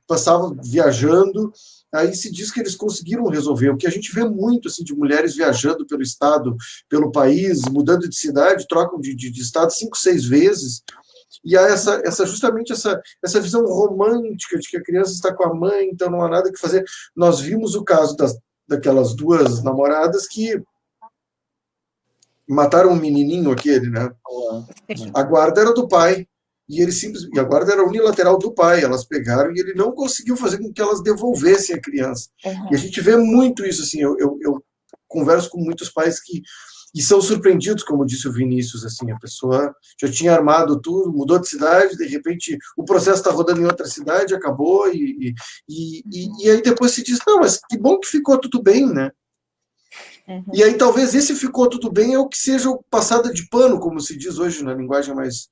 passava viajando, aí se diz que eles conseguiram resolver. O que a gente vê muito assim, de mulheres viajando pelo estado, pelo país, mudando de cidade, trocam de estado 5, 6 vezes, e há justamente essa visão romântica de que a criança está com a mãe, então não há nada que fazer. Nós vimos o caso daquelas duas namoradas que mataram um menininho aquele, né? A guarda era do pai, e a guarda era unilateral do pai, elas pegaram e ele não conseguiu fazer com que elas devolvessem a criança. E a gente vê muito isso, assim, eu converso com muitos pais e são surpreendidos, como disse o Vinícius, assim, a pessoa já tinha armado tudo, mudou de cidade, de repente o processo está rodando em outra cidade, acabou, e aí depois se diz, não, mas que bom que ficou tudo bem, né? E aí talvez esse ficou tudo bem é o que seja o passada de pano, como se diz hoje na linguagem mais...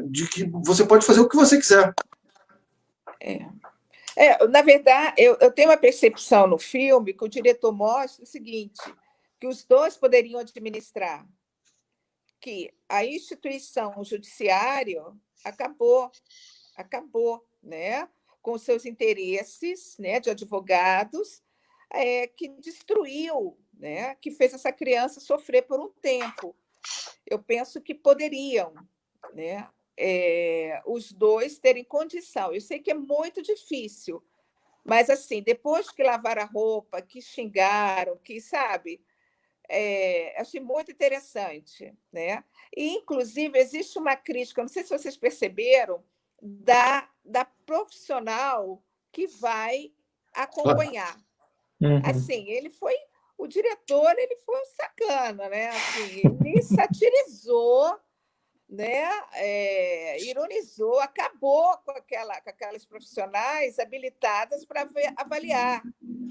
de que você pode fazer o que você quiser. Na verdade, eu tenho uma percepção no filme que o diretor mostra o seguinte, que os dois poderiam administrar, que a instituição, o judiciário, acabou, né, com seus interesses, né, de advogados, que destruiu, né, que fez essa criança sofrer por um tempo. Eu penso que poderiam, né, os dois terem condição. Eu sei que é muito difícil, mas assim, depois que lavaram a roupa, que xingaram, que sabe, achei muito interessante, né? E inclusive existe uma crítica, não sei se vocês perceberam, da profissional que vai acompanhar. Assim, o diretor, ele foi um sacana, né? Assim, ele satirizou, né? Ironizou, acabou com aquelas profissionais habilitadas para avaliar.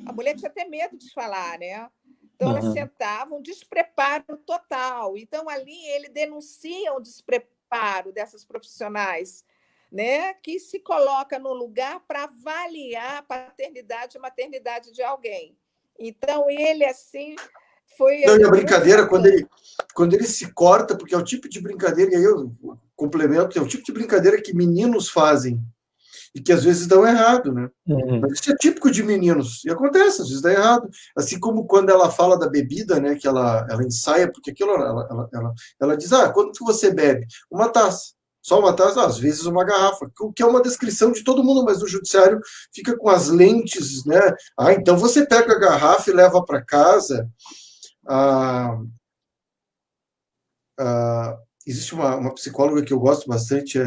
A mulher tinha até medo de falar, né? Então, elas sentavam, despreparo total. Então, ali ele denuncia o despreparo dessas profissionais, né, que se coloca no lugar para avaliar a paternidade e maternidade de alguém. Então, ele, assim, foi... Não, e a brincadeira, quando ele se corta, porque é o tipo de brincadeira, e aí eu complemento, é o tipo de brincadeira que meninos fazem, e que às vezes dão errado, né? Mas isso é típico de meninos, e acontece, às vezes dá errado. Assim como quando ela fala da bebida, né, que ela ensaia, porque aquilo ela diz, quando que você bebe? Uma taça. Só uma taça? Às vezes uma garrafa, o que é uma descrição de todo mundo, mas no judiciário fica com as lentes, né? Então você pega a garrafa e leva para casa. Existe uma psicóloga que eu gosto bastante,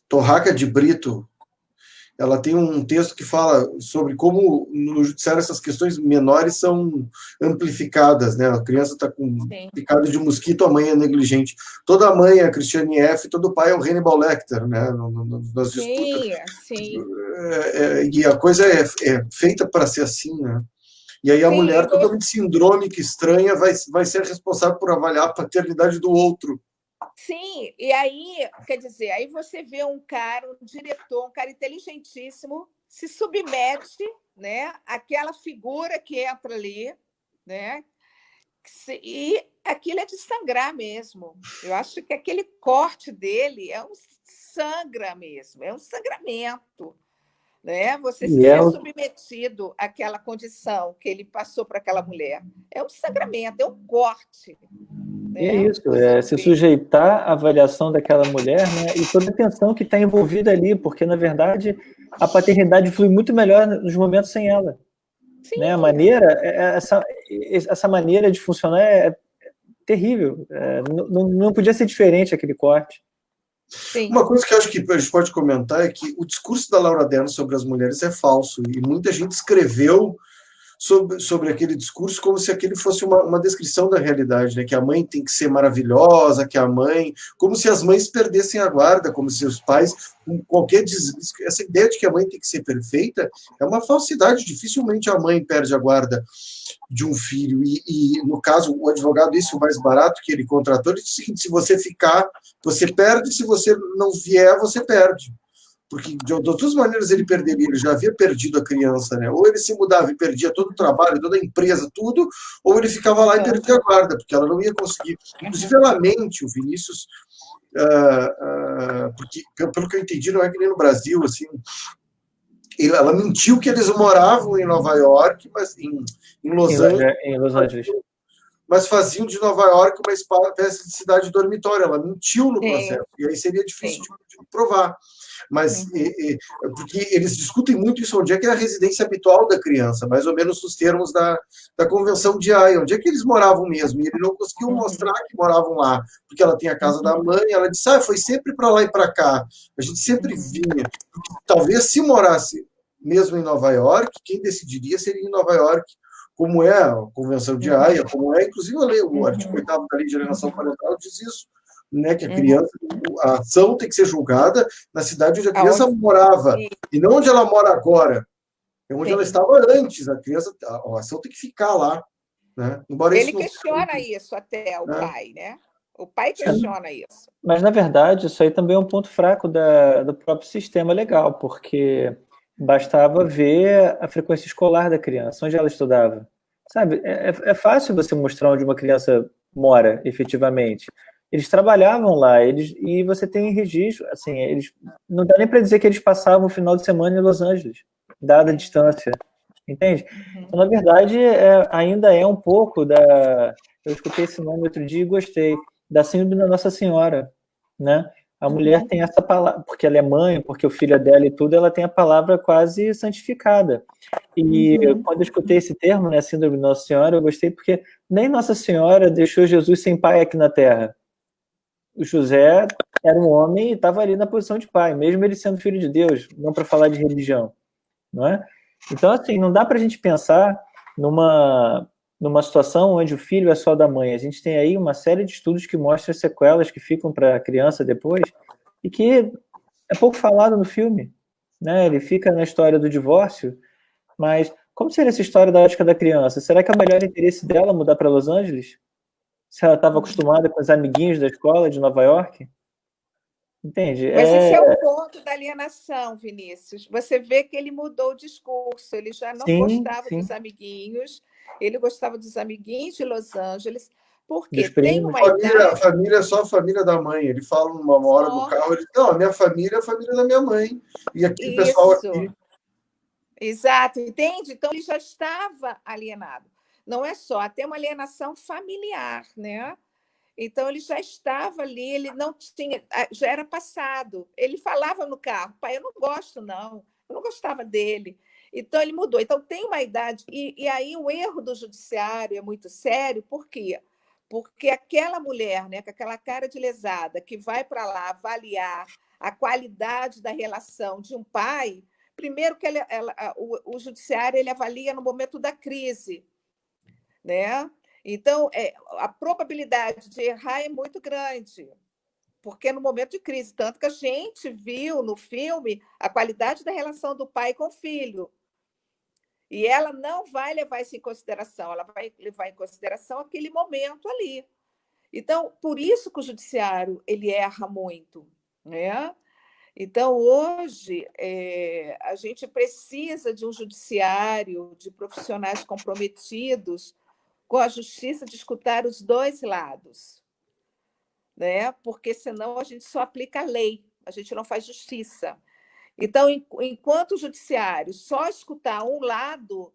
Torraca de Brito. Ela tem um texto que fala sobre como no judiciário essas questões menores são amplificadas, né? A criança está com picado de mosquito, a mãe é negligente. Toda mãe é a Christiane F., todo pai é o Hannibal Lecter, né? Nas disputas. Sim. E a coisa é feita para ser assim, né? E aí a mulher totalmente sindrômica, estranha, vai ser responsável por avaliar a paternidade do outro. Sim, e aí, quer dizer, aí você vê um diretor, um cara inteligentíssimo, se submete, né, àquela figura que entra ali, né? E aquilo é de sangrar mesmo. Eu acho que aquele corte dele sangra mesmo, é um sangramento, né? Você se ser submetido àquela condição que ele passou para aquela mulher. É um sangramento, é um corte. E é isso, se sujeitar à avaliação daquela mulher, né, e toda a tensão que está envolvida ali, porque, na verdade, a paternidade flui muito melhor nos momentos sem ela. Né? A maneira, essa maneira de funcionar é terrível. Não podia ser diferente aquele corte. Sim. Uma coisa que eu acho que a gente pode comentar é que o discurso da Laura Dern sobre as mulheres é falso, e muita gente escreveu sobre aquele discurso como se aquele fosse uma descrição da realidade, né? Que a mãe tem que ser maravilhosa, que a mãe... Como se as mães perdessem a guarda, como se os pais... Essa ideia de que a mãe tem que ser perfeita é uma falsidade. Dificilmente a mãe perde a guarda de um filho. E no caso, o advogado, esse o mais barato que ele contratou, ele disse o seguinte: se você ficar, você perde, se você não vier, você perde. Porque, de outras maneiras, ele perderia, ele já havia perdido a criança, né? Ou ele se mudava e perdia todo o trabalho, toda a empresa, tudo, ou ele ficava lá e perdia a guarda, porque ela não ia conseguir. Inclusive, ela mente, o Vinícius, porque, pelo que eu entendi, não é que nem no Brasil, assim, ela mentiu que eles moravam em Nova York, mas em Los Angeles. Mas faziam de Nova York uma espécie de cidade dormitória. Ela mentiu no processo, e aí seria difícil de provar. Mas porque eles discutem muito isso, onde é que é a residência habitual da criança, mais ou menos nos termos da Convenção de Haia, onde é que eles moravam mesmo, e ele não conseguiu mostrar que moravam lá, porque ela tem a casa da mãe, ela disse, foi sempre para lá e para cá, a gente sempre vinha. Talvez se morasse mesmo em Nova York, quem decidiria seria em Nova York, como é a Convenção de Haia, como é, inclusive, o artigo 8º da Lei de Alienação Parental diz isso, né, que a criança, a ação tem que ser julgada na cidade onde a criança morava, e não onde ela mora agora, é onde ela estava antes. A criança, a ação tem que ficar lá, né? Embora ele questiona isso até, o pai, né? O pai questiona isso. Mas, na verdade, isso aí também é um ponto fraco do próprio sistema legal, porque bastava ver a frequência escolar da criança, onde ela estudava. Sabe, é fácil você mostrar onde uma criança mora, efetivamente. Eles trabalhavam lá, e você tem registro, assim, não dá nem para dizer que eles passavam o final de semana em Los Angeles, dada a distância, entende? Então, na verdade, ainda é um pouco eu escutei esse nome outro dia e gostei, da síndrome da Nossa Senhora, né? A mulher tem essa palavra, porque ela é mãe, porque o filho é dela e tudo, ela tem a palavra quase santificada. E quando eu escutei esse termo, né, síndrome da Nossa Senhora, eu gostei porque nem Nossa Senhora deixou Jesus sem pai aqui na Terra. O José era um homem e estava ali na posição de pai, mesmo ele sendo filho de Deus, não para falar de religião, não é? Então, assim, não dá para a gente pensar numa situação onde o filho é só da mãe. A gente tem aí uma série de estudos que mostram as sequelas que ficam para a criança depois, e que é pouco falado no filme, né? Ele fica na história do divórcio, mas como seria essa história da ótica da criança? Será que é o melhor interesse dela mudar para Los Angeles? Se ela estava acostumada com os amiguinhos da escola de Nova York? Entende? Mas esse é o ponto da alienação, Vinícius. Você vê que ele mudou o discurso, ele já não gostava dos amiguinhos, ele gostava dos amiguinhos de Los Angeles, porque tem uma idade... A família é só a família da mãe. Ele fala uma hora do carro, ele diz, não, a minha família é a família da minha mãe. E aqui o pessoal aqui... Exato, entende? Então ele já estava alienado. Não é só, até uma alienação familiar, né? Então ele já estava ali, ele não tinha, já era passado. Ele falava no carro, pai, eu não gosto, não, eu não gostava dele. Então ele mudou. Então tem uma idade, e aí o erro do judiciário é muito sério, por quê? Porque aquela mulher, né, com aquela cara de lesada, que vai para lá avaliar a qualidade da relação de um pai, primeiro que o judiciário ele avalia no momento da crise, né? Então, a probabilidade de errar é muito grande, porque no momento de crise, tanto que a gente viu no filme a qualidade da relação do pai com o filho. E ela não vai levar isso em consideração, ela vai levar em consideração aquele momento ali. Então, por isso que o judiciário ele erra muito, né? Então, hoje, a gente precisa de um judiciário, de profissionais comprometidos com a justiça de escutar os dois lados, né? Porque senão a gente só aplica a lei, a gente não faz justiça. Então, enquanto o judiciário só escutar um lado,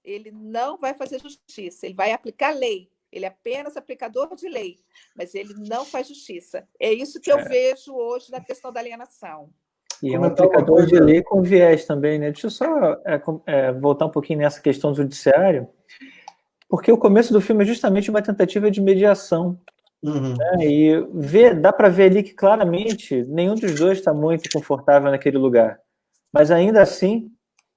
ele não vai fazer justiça, ele vai aplicar a lei. Ele é apenas aplicador de lei, mas ele não faz justiça. É isso que eu vejo hoje na questão da alienação. E é um aplicador de lei com viés também, né? Deixa eu só voltar um pouquinho nessa questão do judiciário, porque o começo do filme é justamente uma tentativa de mediação. Né? E dá para ver ali que claramente nenhum dos dois está muito confortável naquele lugar. Mas ainda assim,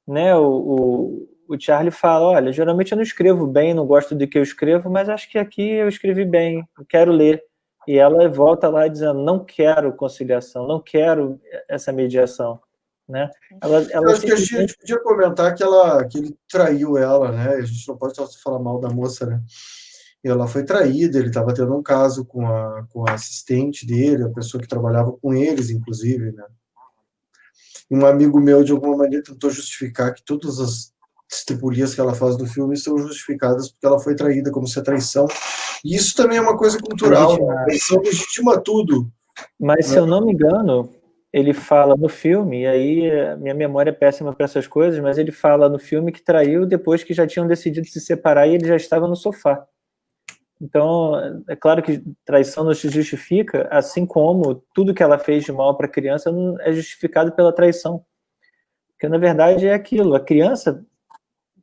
né, o Charlie fala, olha, geralmente eu não escrevo bem, não gosto do que eu escrevo, mas acho que aqui eu escrevi bem, eu quero ler. E ela volta lá dizendo, não quero conciliação, não quero essa mediação. Né? Eu acho que a gente podia comentar que ele traiu ela, né? A gente não pode só falar mal da moça, né? Ela foi traída, ele estava tendo um caso com a assistente dele, a pessoa que trabalhava com eles, inclusive, né? E um amigo meu, de alguma maneira, tentou justificar que todas as estripulias que ela faz no filme são justificadas porque ela foi traída, como se a traição... E isso também é uma coisa cultural, né? A traição legitima tudo. Mas, se eu não me engano, ele fala no filme, e aí minha memória é péssima para essas coisas, mas ele fala no filme que traiu depois que já tinham decidido se separar e ele já estava no sofá. Então, é claro que traição não se justifica, assim como tudo que ela fez de mal para a criança não é justificado pela traição. Porque, na verdade, é aquilo. A criança,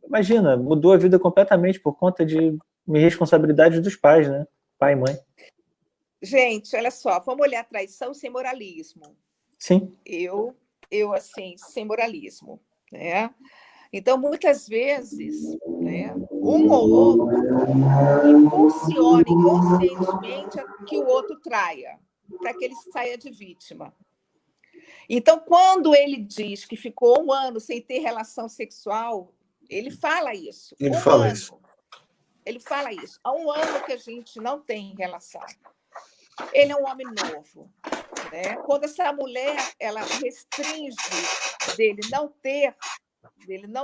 imagina, mudou a vida completamente por conta de irresponsabilidade dos pais, né? Pai e mãe. Gente, olha só, vamos olhar a traição sem moralismo. Sim. Eu assim, sem moralismo, né? Então, muitas vezes, né, um ou outro impulsiona inconscientemente que o outro traia, para que ele saia de vítima. Então, quando ele diz que ficou 1 ano sem ter relação sexual, ele fala isso. Ele fala isso. Ele fala isso. Há 1 ano que a gente não tem relação. Ele é um homem novo. Né? Quando essa mulher ela restringe dele não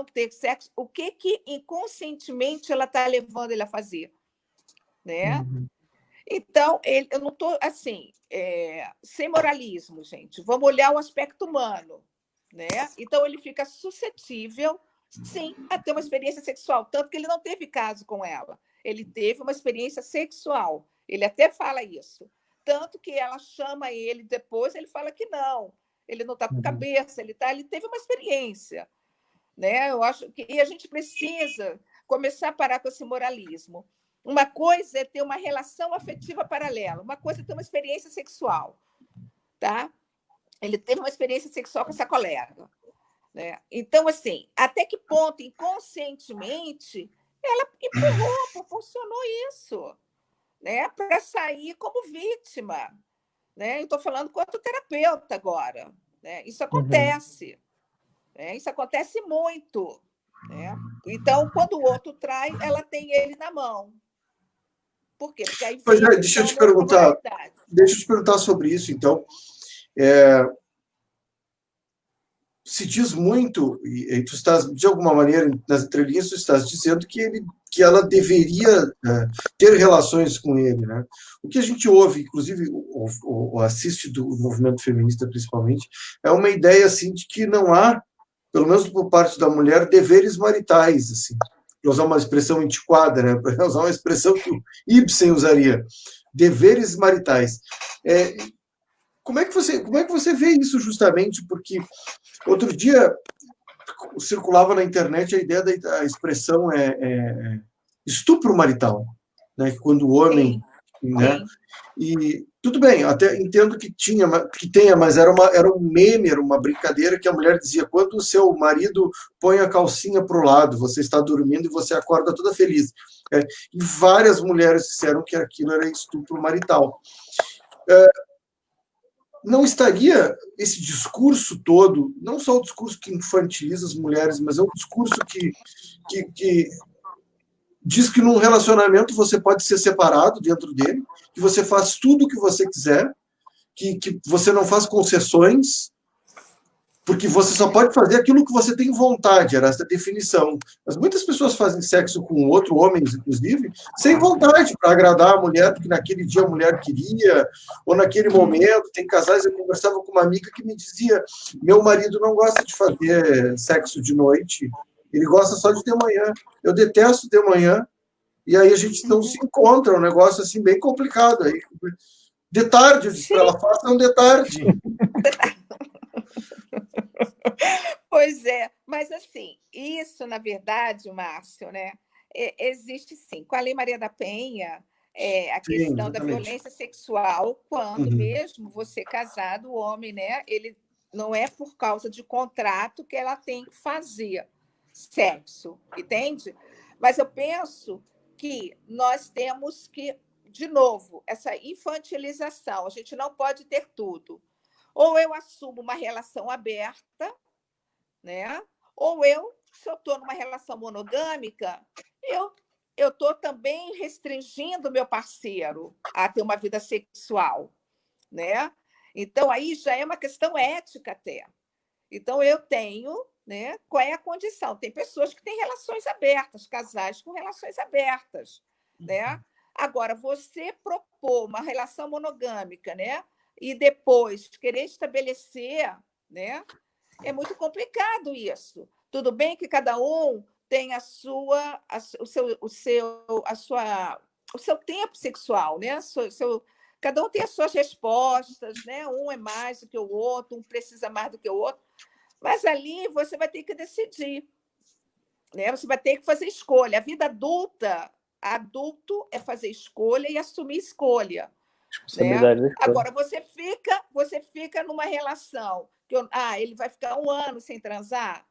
ter sexo, o que inconscientemente ela está levando ele a fazer? Né? Então, eu não estou assim, sem moralismo, gente. Vamos olhar o aspecto humano. Né? Então, ele fica suscetível, sim, a ter uma experiência sexual, tanto que ele não teve caso com ela. Ele teve uma experiência sexual. Ele até fala isso. Tanto que ela chama ele depois, ele fala que não. Ele não está com cabeça, ele teve uma experiência. Né? Eu acho que e a gente precisa começar a parar com esse moralismo. Uma coisa é ter uma relação afetiva paralela, uma coisa é ter uma experiência sexual. Tá? Ele teve uma experiência sexual com essa colega. Né? Então, assim, até que ponto, inconscientemente, ela empurrou, proporcionou isso, né? Para sair como vítima. Né? Eu estou falando quanto terapeuta agora. Né? Isso acontece. Né? Isso acontece muito. Né? Então, quando o outro trai, ela tem ele na mão. Por quê? Porque aí deixa eu te perguntar sobre isso, então. Se diz muito, e tu estás, de alguma maneira, nas entrelinhas, tu estás dizendo que ela deveria ter relações com ele, né? O que a gente ouve, inclusive, ou assiste do movimento feminista, principalmente, é uma ideia, assim, de que não há, pelo menos por parte da mulher, deveres maritais, assim, para usar uma expressão antiquada, né? Para usar uma expressão que o Ibsen usaria, deveres maritais. Como é que você vê isso, justamente? Porque outro dia circulava na internet a ideia da expressão estupro marital, né? Quando o homem... Sim. Né? E tudo bem, até entendo que tenha, mas era um meme, era uma brincadeira que a mulher dizia: quando o seu marido põe a calcinha para o lado, você está dormindo e você acorda toda feliz. E várias mulheres disseram que aquilo era estupro marital. Não estaria esse discurso todo, não só o discurso que infantiliza as mulheres, mas é um discurso que diz que num relacionamento você pode ser separado dentro dele, que você faz tudo o que você quiser, que você não faz concessões, Porque você só pode fazer aquilo que você tem vontade, era essa definição. Mas muitas pessoas fazem sexo com outro, homens inclusive, sem vontade, para agradar a mulher, porque naquele dia a mulher queria, ou naquele momento. Tem casais, eu conversava com uma amiga que me dizia: meu marido não gosta de fazer sexo de noite, ele gosta só de manhã. Eu detesto de manhã, e aí a gente não se encontra, é um negócio assim bem complicado. Aí, de tarde, eu disse para ela: faça de tarde. Pois é, mas assim, isso, na verdade, Márcio, né, existe sim. Com a Lei Maria da Penha, a questão da violência sexual, quando mesmo você casado, o homem, né, ele não é por causa de contrato que ela tem que fazer sexo, entende? Mas eu penso que nós temos que, de novo, essa infantilização, a gente não pode ter tudo. Ou eu assumo uma relação aberta, né? Ou se eu estou numa relação monogâmica, eu estou também restringindo meu parceiro a ter uma vida sexual, né? Então, aí já é uma questão ética até. Então, eu tenho, né? Qual é a condição? Tem pessoas que têm relações abertas, casais com relações abertas, né? Agora, você propor uma relação monogâmica, né? E depois querer estabelecer, né? É muito complicado isso. Tudo bem que cada um tem o seu tempo sexual, né? Cada um tem as suas respostas, né? Um é mais do que o outro, um precisa mais do que o outro. Mas ali você vai ter que decidir, né? Você vai ter que fazer escolha. A vida adulto é fazer escolha e assumir escolha. Né? Agora, você fica numa relação que ele vai ficar 1 ano sem transar?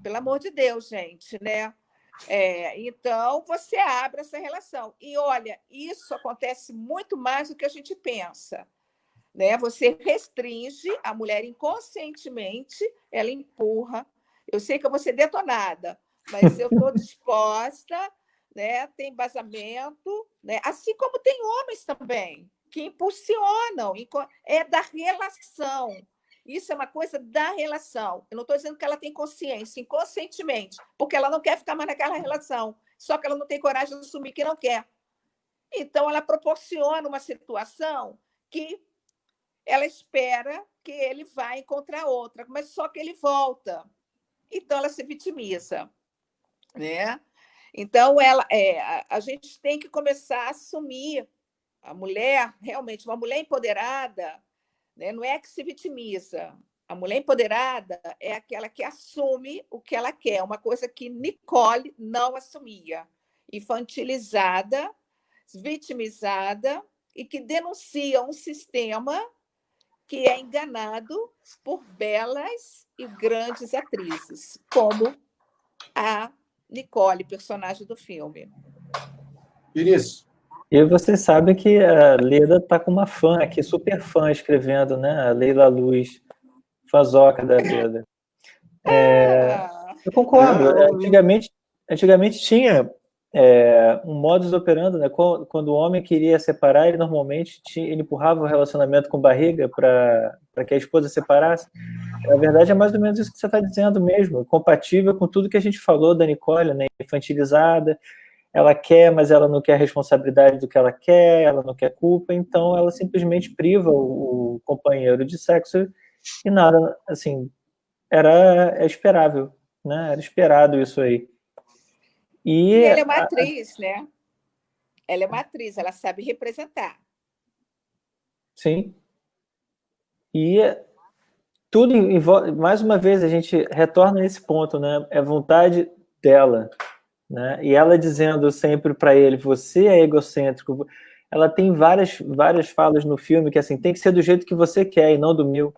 Pelo amor de Deus, gente, né? Então, você abre essa relação. E, olha, isso acontece muito mais do que a gente pensa. Né? Você restringe a mulher inconscientemente, ela empurra. Eu sei que eu vou ser detonada, mas eu estou disposta, né? Tem embasamento, né? Assim como tem homens também, que impulsionam, é da relação. Isso é uma coisa da relação. Eu não estou dizendo que ela tem consciência, inconscientemente, porque ela não quer ficar mais naquela relação, só que ela não tem coragem de assumir que não quer. Então, ela proporciona uma situação que ela espera que ele vai encontrar outra, mas só que ele volta. Então, ela se vitimiza. Né? Então, a gente tem que começar a assumir a mulher, realmente, uma mulher empoderada, né? Não é que se vitimiza. A mulher empoderada é aquela que assume o que ela quer, uma coisa que Nicole não assumia. Infantilizada, vitimizada e que denuncia um sistema que é enganado por belas e grandes atrizes, como a Nicole, personagem do filme. Vinícius. E você sabe que a Leda está com uma fã aqui, super fã, escrevendo, né? A Leila Luz, fãzoca da Leda. Eu concordo. Antigamente tinha um modus operandi, né? Quando o homem queria separar, ele normalmente ele empurrava o relacionamento com barriga para que a esposa separasse. Na verdade, é mais ou menos isso que você está dizendo mesmo, compatível com tudo que a gente falou da Nicole, né? Infantilizada. Ela quer, mas ela não quer a responsabilidade do que ela quer, ela não quer culpa, então ela simplesmente priva o companheiro de sexo e nada, assim, era esperável, né? Era esperado isso aí. E ela é uma atriz, né? Ela é uma atriz, ela sabe representar. Sim. E tudo envolve, mais uma vez, a gente retorna nesse ponto, né? É vontade dela. Né? E ela dizendo sempre para ele, você é egocêntrico. Ela tem várias falas no filme que assim, tem que ser do jeito que você quer e não do meu.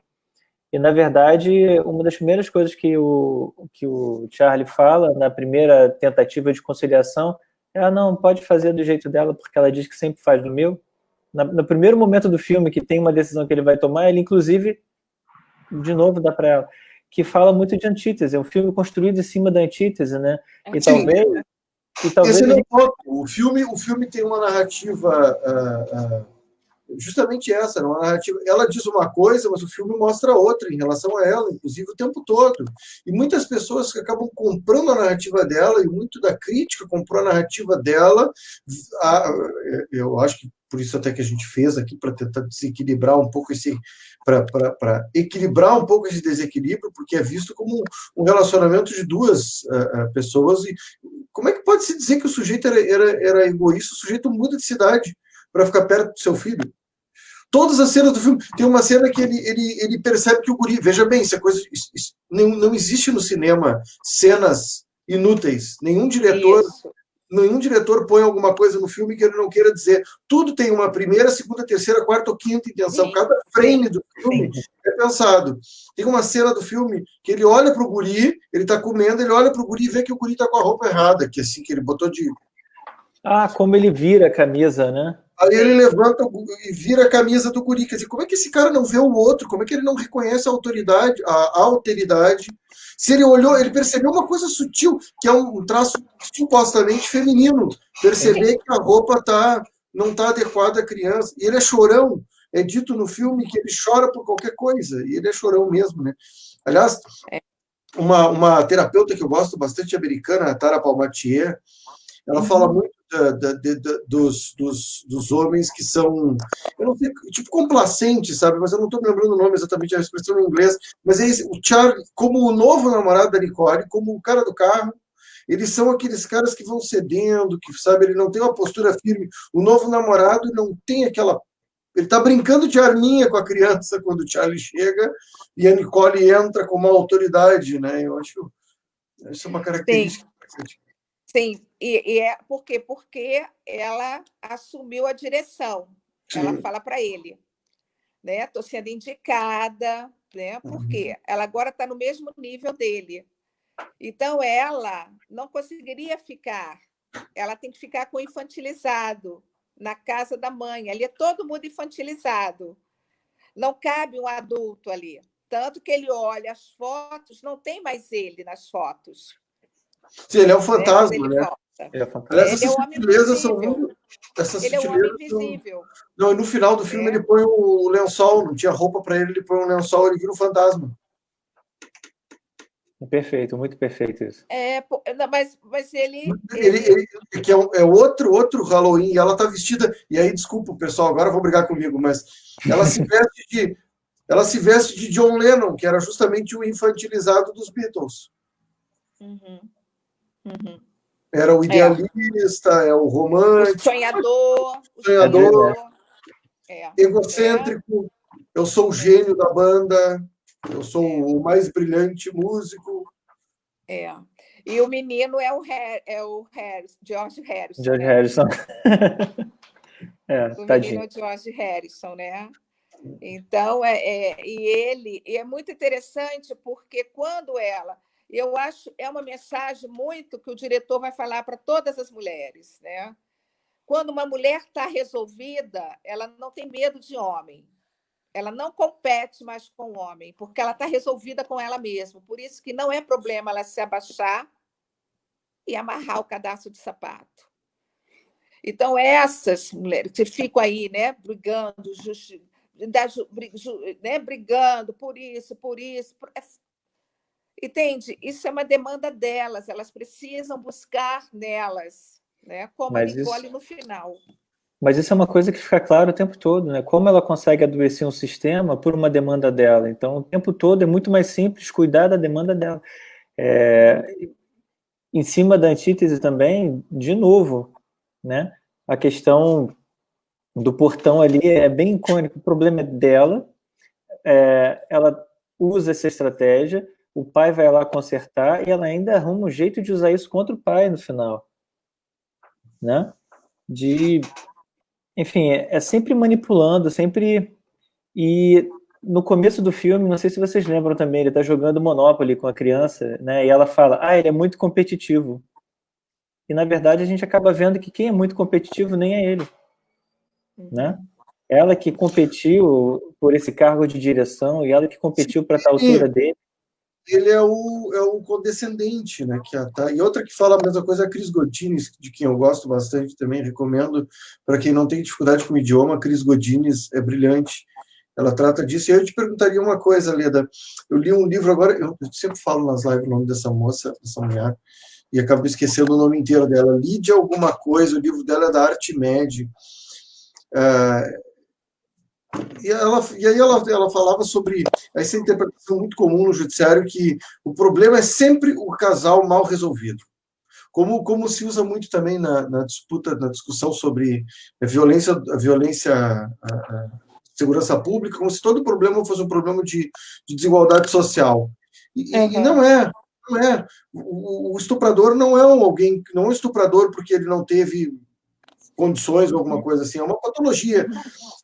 E na verdade, uma das primeiras coisas que o Charlie fala na primeira tentativa de conciliação é: não, pode fazer do jeito dela porque ela diz que sempre faz do meu. No primeiro momento do filme que tem uma decisão que ele vai tomar, ele inclusive de novo dá para ela, que fala muito de antítese, é um filme construído em cima da antítese, né? E talvez esse é o ponto. O filme tem uma narrativa justamente essa, não? A narrativa, ela diz uma coisa, mas o filme mostra outra em relação a ela, inclusive o tempo todo. E muitas pessoas que acabam comprando a narrativa dela, e muito da crítica comprou a narrativa dela, eu acho que por isso até que a gente fez aqui, para tentar desequilibrar um pouco para equilibrar um pouco esse desequilíbrio, porque é visto como um relacionamento de duas pessoas. E como é que pode se dizer que o sujeito era egoísta? O sujeito muda de cidade para ficar perto do seu filho. Todas as cenas do filme, tem uma cena que ele percebe que o guri, veja bem, isso é coisa, isso, não existe no cinema cenas inúteis. Nenhum diretor põe alguma coisa no filme que ele não queira dizer. Tudo tem uma primeira, segunda, terceira, quarta ou quinta intenção. Sim. Cada frame do filme é pensado. Tem uma cena do filme que ele olha para o guri, ele está comendo, ele olha para o guri e vê que o guri está com a roupa errada, que assim, que ele botou de... como ele vira a camisa, né? Aí ele levanta e vira a camisa do guri. Quer dizer, como é que esse cara não vê o outro? Como é que ele não reconhece a autoridade, a alteridade? Se ele olhou, ele percebeu uma coisa sutil, que é um traço supostamente feminino. Perceber que a roupa não está adequada à criança. E ele é chorão. É dito no filme que ele chora por qualquer coisa. E ele é chorão mesmo, né? Aliás, uma terapeuta que eu gosto bastante, americana, a Tara Palmatier, ela fala muito dos homens que são, eu não sei, tipo complacentes, sabe? Mas eu não estou me lembrando o nome exatamente, a expressão em inglês. Mas é esse, o Charlie, como o novo namorado da Nicole, como o cara do carro, eles são aqueles caras que vão cedendo, que, sabe, ele não tem uma postura firme. O novo namorado não tem aquela... Ele está brincando de arminha com a criança quando o Charlie chega e a Nicole entra com uma autoridade, né? Eu acho isso é uma característica. Sim, e é por quê? Porque ela assumiu a direção. Sim. Ela fala para ele, né? Estou sendo indicada, né? Porque ela agora está no mesmo nível dele. Então, ela não conseguiria ficar. Ela tem que ficar com o infantilizado na casa da mãe. Ali é todo mundo infantilizado. Não cabe um adulto ali. Tanto que ele olha as fotos, não tem mais ele nas fotos. Sim, ele é um fantasma, né? Ele é o homem invisível. Ele é o homem invisível. Não, no final do filme ele põe o lençol, não tinha roupa para ele põe um lençol, ele vira um fantasma. Perfeito, muito perfeito isso. Mas ele que é outro Halloween, e ela tá vestida, e aí, desculpa, pessoal, agora vão brigar comigo, mas ela se veste de John Lennon, que era justamente o infantilizado dos Beatles. Era o idealista, é o romântico. O sonhador. Egocêntrico. Eu sou o gênio da banda. Eu sou o mais brilhante músico. E o menino é o George Harrison. George Harrison. O menino é o George Harrison, né? Então, e é muito interessante porque quando eu acho é uma mensagem muito que o diretor vai falar para todas as mulheres, né? Quando uma mulher está resolvida, ela não tem medo de homem. Ela não compete mais com o homem, porque ela está resolvida com ela mesma. Por isso que não é problema ela se abaixar e amarrar o cadarço de sapato. Então, essas mulheres que ficam aí, né, brigando, brigando por isso. Entende? Isso é uma demanda delas, elas precisam buscar nelas, né? Como a Nicole no final. Mas isso é uma coisa que fica claro o tempo todo, né? Como ela consegue adoecer um sistema por uma demanda dela. Então, o tempo todo é muito mais simples cuidar da demanda dela. Em cima da antítese também, de novo, né? A questão do portão ali é bem icônico. O problema é dela, ela usa essa estratégia, o pai vai lá consertar e ela ainda arruma um jeito de usar isso contra o pai no final, né? Enfim, é sempre manipulando, sempre... E no começo do filme, não sei se vocês lembram também, ele tá jogando Monopoly com a criança, né? E ela fala, ele é muito competitivo. E, na verdade, a gente acaba vendo que quem é muito competitivo nem é ele, né? Ela que competiu por esse cargo de direção e ela que competiu para a altura dele. ele é o condescendente, né? E outra que fala a mesma coisa é a Cris Godinez, de quem eu gosto bastante também, recomendo para quem não tem dificuldade com o idioma. A Cris Godinez é brilhante, ela trata disso. E eu te perguntaria uma coisa, Leda. Eu li um livro agora, eu sempre falo nas lives o nome dessa moça, dessa mulher, e acabo esquecendo o nome inteiro dela. Lídia alguma coisa, o livro dela é da Artimed. E aí ela falava sobre essa interpretação muito comum no judiciário, que o problema é sempre o casal mal resolvido. Como se usa muito também na disputa, na discussão sobre a segurança pública, como se todo problema fosse um problema de desigualdade social. E não é. Não é. O estuprador não é um estuprador porque ele não teve condições ou alguma coisa assim, é uma patologia.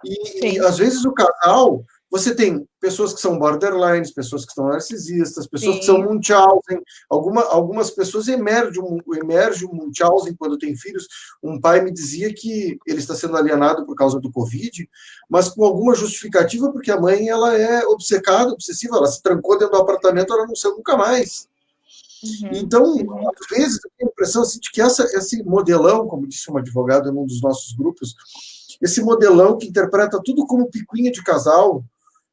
E às vezes o casal, você tem pessoas que são borderlines, pessoas que são narcisistas, pessoas que são Munchausen, algumas pessoas emergem um Munchausen quando tem filhos. Um pai me dizia que ele está sendo alienado por causa do Covid, mas com alguma justificativa, porque a mãe ela é obcecada, obsessiva, ela se trancou dentro do apartamento, ela não saiu nunca mais. Então, às vezes, eu tenho a impressão assim, de que esse modelão, como disse um advogado em um dos nossos grupos, esse modelão que interpreta tudo como picuinha de casal,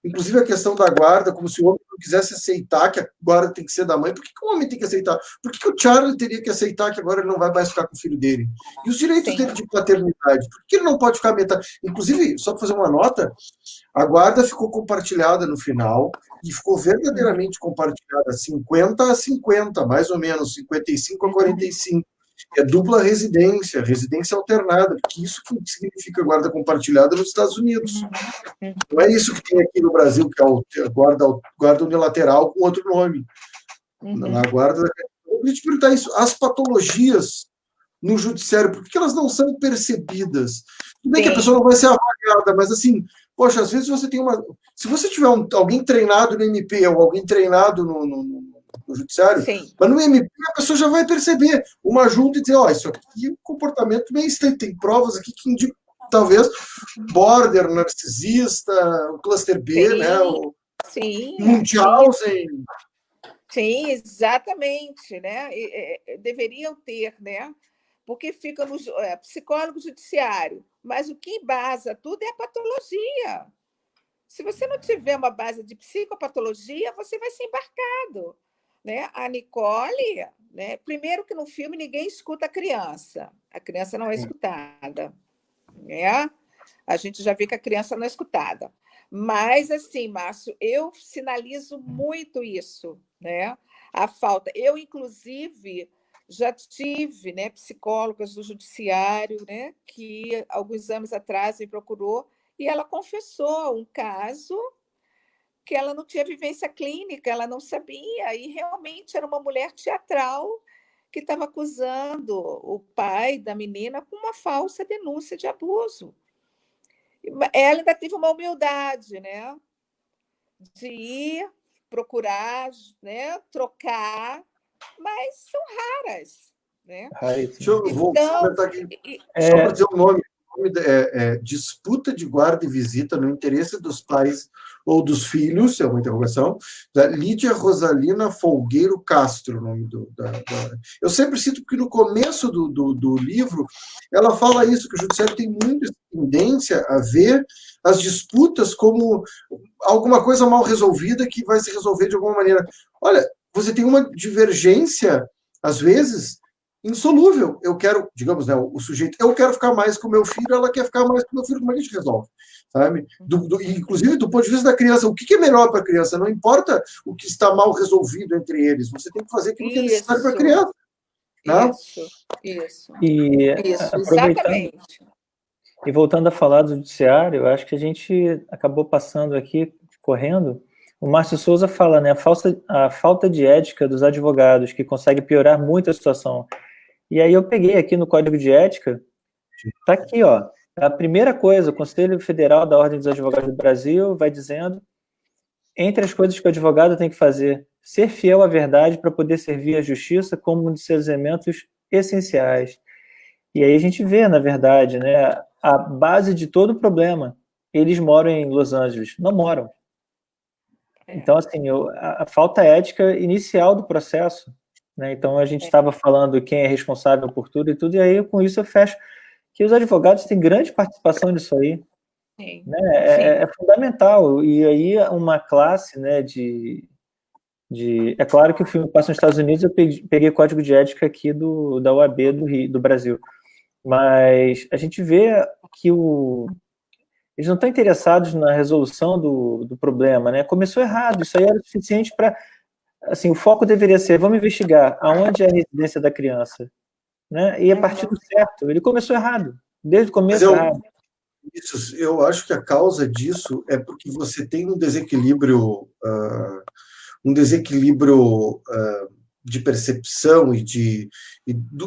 inclusive a questão da guarda, como se o homem não quisesse aceitar que a guarda tem que ser da mãe. Por que o homem tem que aceitar? Por que o Charlie teria que aceitar que agora ele não vai mais ficar com o filho dele? E os direitos dele de paternidade? Por que ele não pode ficar metade? Inclusive, só para fazer uma nota, a guarda ficou compartilhada no final, e ficou verdadeiramente compartilhada 50-50, mais ou menos, 55-45. É dupla residência alternada, porque isso que significa guarda compartilhada nos Estados Unidos. Não é isso que tem aqui no Brasil, que é a guarda unilateral com outro nome. Na guarda. Eu queria te perguntar isso. As patologias no judiciário, por que elas não são percebidas? Tudo bem que a pessoa não vai ser avaliada, mas assim, poxa, às vezes você tem uma. Se você tiver alguém treinado no MP ou alguém treinado no judiciário, mas no MP a pessoa já vai perceber uma junta e dizer, isso aqui é um comportamento bem estranho, tem provas aqui que indicam, talvez, border, narcisista, o cluster B, né? O Munchausen. Sim, exatamente, né? Deveriam ter, né? Porque fica no psicólogo judiciário, mas o que embasa tudo é a patologia. Se você não tiver uma base de psicopatologia, você vai ser embarcado. Né? A Nicole, né? Primeiro que no filme ninguém escuta a criança não é escutada. Né? A gente já vê que a criança não é escutada. Mas, assim, Márcio, eu sinalizo muito isso, né? A falta. Eu, inclusive, já tive, né, psicólogas do judiciário, né, que alguns anos atrás me procurou e ela confessou um caso que ela não tinha vivência clínica, ela não sabia, e realmente era uma mulher teatral que estava acusando o pai da menina com uma falsa denúncia de abuso. Ela ainda teve uma humildade, né, de ir procurar, né, trocar, mas são raras, né? Deixa eu comentar aqui, só para dizer o nome. O nome é disputa de guarda e visita no interesse dos pais ou dos filhos, é uma interrogação, da Lídia Rosalina Folgueiro Castro, o nome Eu sempre cito porque no começo do livro ela fala isso, que o judiciário tem muita tendência a ver as disputas como alguma coisa mal resolvida que vai se resolver de alguma maneira. Olha, você tem uma divergência, às vezes, insolúvel. Eu quero, digamos, né, o sujeito, eu quero ficar mais com o meu filho, ela quer ficar mais com o meu filho, como é que a gente resolve? Sabe? Inclusive, do ponto de vista da criança, o que é melhor para a criança? Não importa o que está mal resolvido entre eles, você tem que fazer aquilo que é necessário para a criança. Né? Isso, exatamente. E voltando a falar do judiciário, eu acho que a gente acabou passando aqui, correndo. O Márcio Souza fala, né, a falta de ética dos advogados, que consegue piorar muito a situação. E aí eu peguei aqui no Código de Ética, tá aqui, ó, a primeira coisa, o Conselho Federal da Ordem dos Advogados do Brasil vai dizendo, entre as coisas que o advogado tem que fazer, ser fiel à verdade para poder servir à justiça como um de seus elementos essenciais. E aí a gente vê, na verdade, né, a base de todo o problema. Eles moram em Los Angeles. Não moram. Então, assim, a falta ética inicial do processo, né? Então, a gente estava falando quem é responsável por tudo e tudo, e aí, com isso, eu fecho que os advogados têm grande participação nisso aí. Sim. Né? É fundamental. E aí, uma classe, né, É claro que o filme passa nos Estados Unidos, eu peguei código de ética aqui da UAB do Brasil. Mas a gente vê que eles não estão interessados na resolução do problema, né? Começou errado, isso aí era suficiente para... Assim, o foco deveria ser, vamos investigar aonde é a residência da criança, né? E a partir do certo, ele começou errado, desde o começo errado. Eu acho que a causa disso é porque você tem um desequilíbrio de percepção e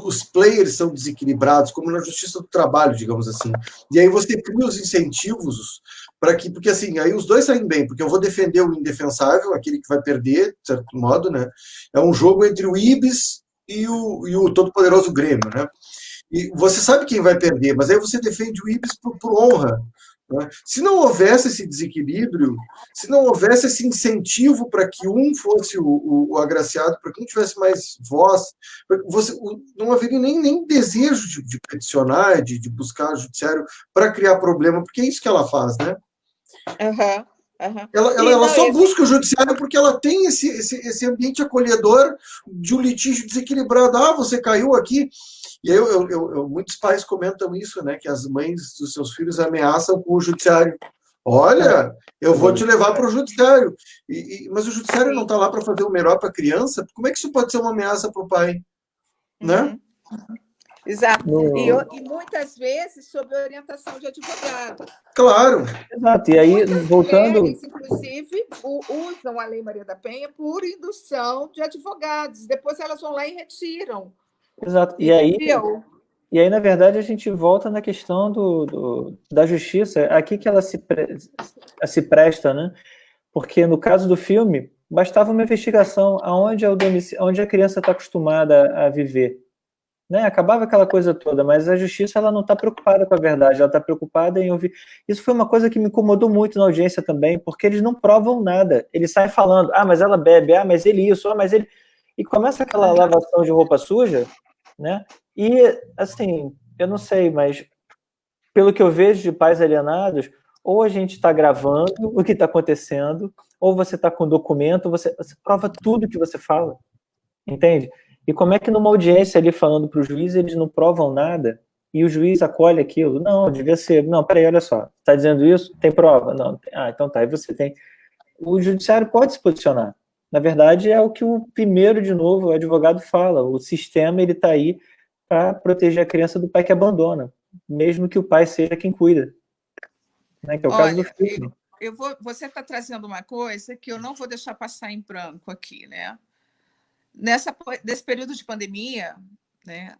os players são desequilibrados, como na justiça do trabalho, digamos assim. E aí você cria os incentivos para que, porque assim, aí os dois saem bem, porque eu vou defender o indefensável, aquele que vai perder, de certo modo, né? É um jogo entre o Ibis e o todo-poderoso Grêmio, né? E você sabe quem vai perder, mas aí você defende o Ibis por honra. Né? Se não houvesse esse desequilíbrio, se não houvesse esse incentivo para que um fosse o agraciado, para que um tivesse mais voz, não haveria nem desejo de peticionar, de buscar o judiciário para criar problema, porque é isso que ela faz, né? Ela só busca o judiciário porque ela tem esse ambiente acolhedor de um litígio desequilibrado. Ah, você caiu aqui. E aí muitos pais comentam isso, né? Que as mães dos seus filhos ameaçam com o judiciário. Olha, eu vou te levar para o judiciário. Mas o judiciário não está lá para fazer o melhor para a criança? Como é que isso pode ser uma ameaça para o pai? Né? Exato. E muitas vezes sob orientação de advogado. Claro. Exato. E aí, muitas voltando... mulheres, inclusive, usam a Lei Maria da Penha por indução de advogados. Depois elas vão lá e retiram. Exato. E aí, na verdade, a gente volta na questão da justiça. Aqui que ela se presta, né? Porque no caso do filme, bastava uma investigação onde a criança está acostumada a viver. Né? Acabava aquela coisa toda, mas a justiça ela não está preocupada com a verdade, ela está preocupada em ouvir. Isso foi uma coisa que me incomodou muito na audiência também, porque eles não provam nada. Eles saem falando, mas ela bebe, mas ele isso, mas ele... E começa aquela lavação de roupa suja, né? E, assim, eu não sei, mas pelo que eu vejo de pais alienados, ou a gente está gravando o que está acontecendo, ou você está com documento, você prova tudo que você fala, entende? E como é que numa audiência ali falando para o juiz, eles não provam nada, e o juiz acolhe aquilo? Não, devia ser, não, peraí, olha só, está dizendo isso? Tem prova? Não, então tá, aí você tem. O judiciário pode se posicionar. Na verdade, é o que o o advogado fala, o sistema ele está aí para proteger a criança do pai que abandona, mesmo que o pai seja quem cuida. Né, que é o caso do filho. Você está trazendo uma coisa que eu não vou deixar passar em branco aqui, né? Nesse período de pandemia, né,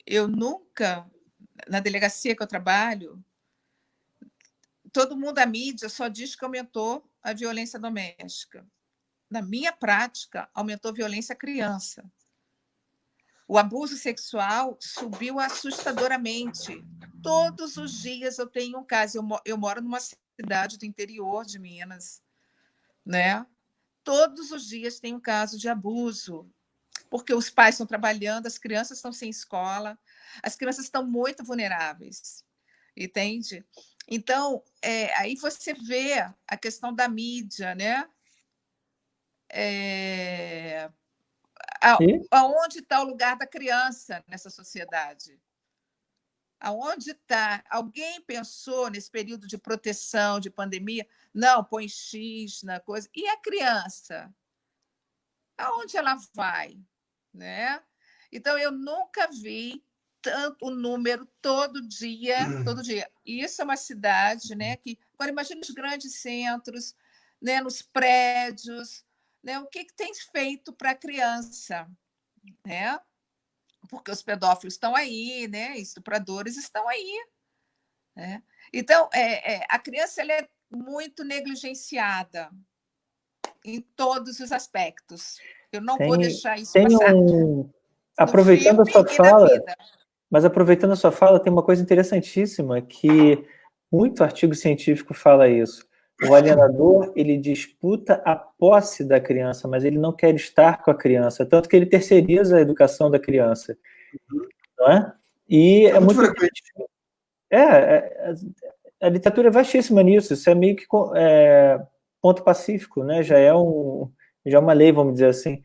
eu nunca, na delegacia que eu trabalho, todo mundo, a mídia, só diz que aumentou a violência doméstica. Na minha prática, aumentou a violência à criança. O abuso sexual subiu assustadoramente. Todos os dias eu tenho um caso. Eu moro numa cidade do interior de Minas, né? Todos os dias tem um caso de abuso, porque os pais estão trabalhando, as crianças estão sem escola, as crianças estão muito vulneráveis, entende? Então, aí você vê a questão da mídia, né? Aonde está o lugar da criança nessa sociedade? Aonde está? Alguém pensou nesse período de proteção, de pandemia? Não, põe X na coisa. E a criança? Aonde ela vai? Né? Então, eu nunca vi tanto número todo dia. E isso é uma cidade, né? Agora, imagina os grandes centros, né? Nos prédios, né? O que tem feito para a criança? Né? Porque os pedófilos estão aí, né? Estupradores estão aí. Né? Então, a criança ela é muito negligenciada em todos os aspectos. Eu não vou deixar isso passar. Aproveitando a sua fala, mas aproveitando a sua fala, tem uma coisa interessantíssima que muito artigo científico fala isso. O alienador, ele disputa a posse da criança, mas ele não quer estar com a criança, tanto que ele terceiriza a educação da criança, não é? E é muito frequente. A literatura é vastíssima nisso, isso é meio que ponto pacífico, né? Já é uma lei, vamos dizer assim.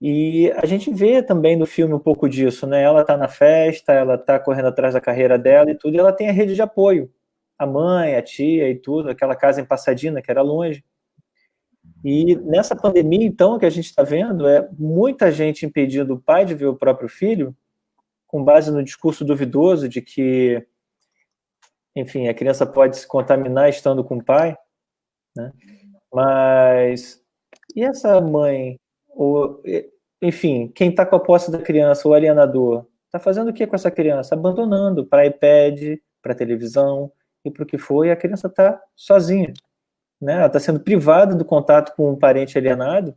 E a gente vê também no filme um pouco disso, né? Ela está na festa, ela está correndo atrás da carreira dela e tudo, e ela tem a rede de apoio. A mãe, a tia e tudo, aquela casa em Pasadena, que era longe. E nessa pandemia, então, que a gente está vendo, é muita gente impedindo o pai de ver o próprio filho, com base no discurso duvidoso de que, enfim, a criança pode se contaminar estando com o pai, né? Mas, e essa mãe, enfim, quem está com a posse da criança, o alienador, está fazendo o que com essa criança? Abandonando para iPad, para televisão, e para o que for, e a criança está sozinha, né? Ela está sendo privada do contato com um parente alienado.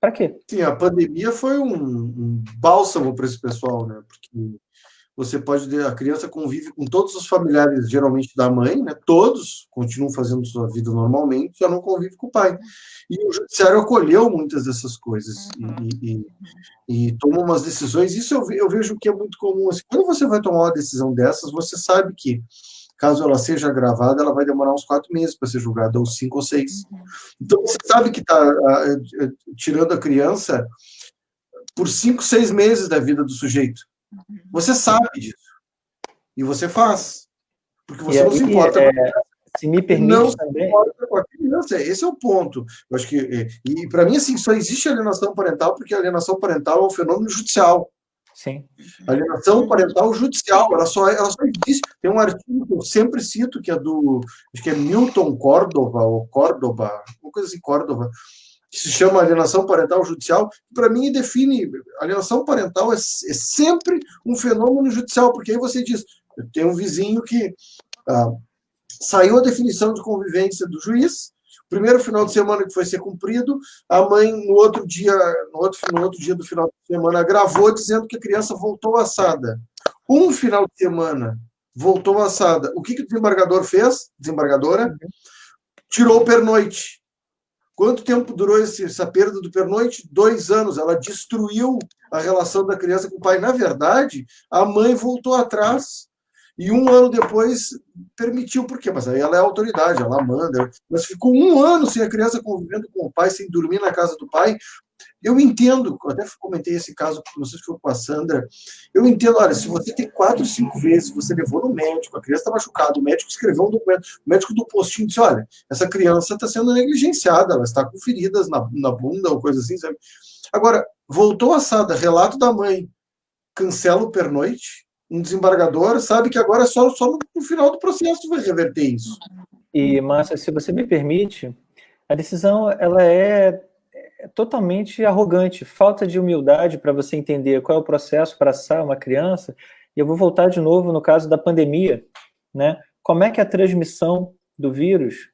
Para quê? Sim, a pandemia foi um bálsamo para esse pessoal, né? Porque a criança convive com todos os familiares, geralmente da mãe, né? Todos continuam fazendo sua vida normalmente, já não convive com o pai. E o judiciário acolheu muitas dessas coisas e toma umas decisões. Isso eu vejo que é muito comum. Assim, quando você vai tomar uma decisão dessas, você sabe que, caso ela seja agravada, ela vai demorar uns 4 meses para ser julgada, ou 5 ou 6. Então, você sabe que está tirando a criança por 5, 6 meses da vida do sujeito. Você sabe disso. E você faz. Porque você não se importa com a criança. Se me permite não também. Se importa com a criança. Esse é o ponto. Eu acho que, e para mim, assim, só existe alienação parental porque a alienação parental é um fenômeno judicial. Sim. A alienação parental judicial, ela só existe. Tem um artigo que eu sempre cito, que é acho que é Milton Córdova, ou Córdoba, uma coisa assim, Córdova, que se chama alienação parental judicial, que para mim define, alienação parental é sempre um fenômeno judicial, porque aí você diz, eu tenho um vizinho que saiu a definição de convivência do juiz, primeiro final de semana que foi ser cumprido, a mãe, no outro dia do final de semana, gravou dizendo que a criança voltou assada. Um final de semana voltou assada. O que o desembargador fez? Desembargadora? Tirou o pernoite. Quanto tempo durou essa perda do pernoite? 2 anos. Ela destruiu a relação da criança com o pai. Na verdade, a mãe voltou atrás. E 1 ano depois permitiu, por quê? Mas aí ela é autoridade, ela manda. Mas ficou 1 ano sem a criança convivendo com o pai, sem dormir na casa do pai. Eu entendo, eu até comentei esse caso, não sei se foi com a Sandra, eu entendo, olha, se você tem 4, 5 vezes, você levou no médico, a criança está machucada, o médico escreveu um documento, o médico do postinho disse, olha, essa criança está sendo negligenciada, ela está com feridas na bunda ou coisa assim, sabe? Agora, voltou assada, relato da mãe, cancela o pernoite, um desembargador sabe que agora só no final do processo vai reverter isso. E, Márcia, se você me permite, a decisão ela é totalmente arrogante, falta de humildade para você entender qual é o processo para assar uma criança. E eu vou voltar de novo no caso da pandemia, né? Como é que a transmissão do vírus,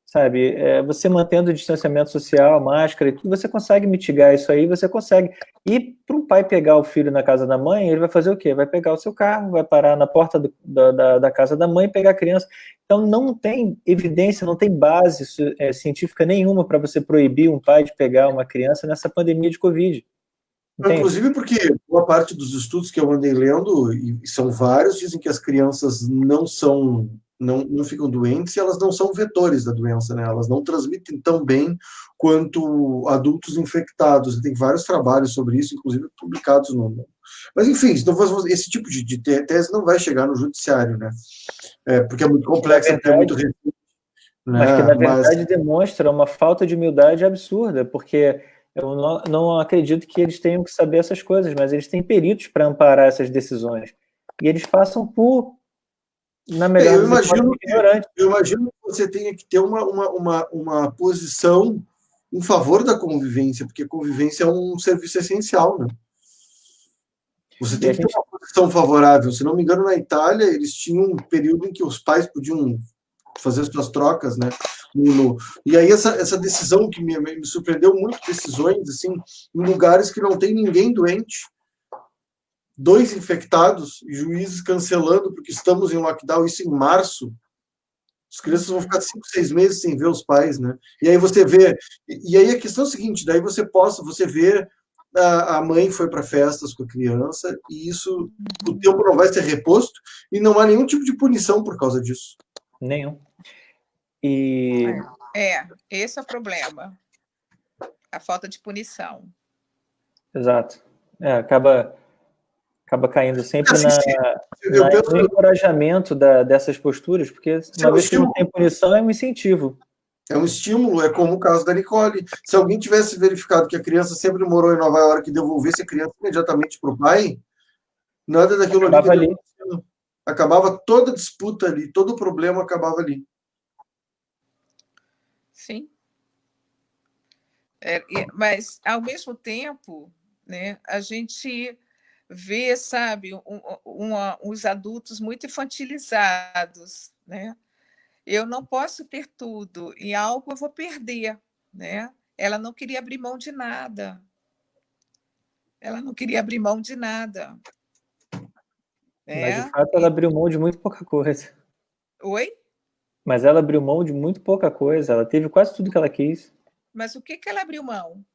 sabe, você mantendo o distanciamento social, máscara e tudo, você consegue mitigar isso aí, você consegue. E para um pai pegar o filho na casa da mãe, ele vai fazer o quê? Vai pegar o seu carro, vai parar na porta da casa da mãe e pegar a criança. Então não tem evidência, não tem base científica nenhuma para você proibir um pai de pegar uma criança nessa pandemia de Covid. Entende? Inclusive porque boa parte dos estudos que eu andei lendo, e são vários, dizem que as crianças não ficam doentes e elas não são vetores da doença, né? Elas não transmitem tão bem quanto adultos infectados. Tem vários trabalhos sobre isso, inclusive publicados no... Mas, enfim, esse tipo de tese não vai chegar no judiciário, né? Porque é muito complexa, porque é muito recente. Né? Mas que, na verdade, demonstra uma falta de humildade absurda, porque eu não acredito que eles tenham que saber essas coisas, mas eles têm peritos para amparar essas decisões. E eles passam por... Eu imagino que você tenha que ter uma posição em favor da convivência, porque a convivência é um serviço essencial, né? Você tem que ter uma posição favorável. Se não me engano, na Itália, eles tinham um período em que os pais podiam fazer suas trocas, né? E aí essa decisão que me surpreendeu muito, decisões assim, em lugares que não tem ninguém doente, 2 infectados, juízes cancelando porque estamos em lockdown, isso em março, As crianças vão ficar 5, 6 meses sem ver os pais, né? E aí você vê... E aí a questão é a seguinte, daí você vê a mãe foi para festas com a criança e isso, o tempo não vai ser reposto e não há nenhum tipo de punição por causa disso. Nenhum. E... esse é o problema. A falta de punição. Exato. Acaba caindo sempre no encorajamento dessas posturas, porque uma vez que não tem punição, é um incentivo. É um estímulo, é como o caso da Nicole. Se alguém tivesse verificado que a criança sempre morou em Nova York e devolvesse a criança imediatamente para o pai, nada daquilo ali. Acabava toda a disputa ali, todo o problema acabava ali. Sim. Mas, ao mesmo tempo, né, a gente vê, sabe, uns adultos muito infantilizados, né? Eu não posso ter tudo, e algo eu vou perder, né? Ela não queria abrir mão de nada. Ela não queria abrir mão de nada. Mas, de fato, ela abriu mão de muito pouca coisa. Oi? Mas ela abriu mão de muito pouca coisa. Ela teve quase tudo que ela quis. Mas o que ela abriu mão?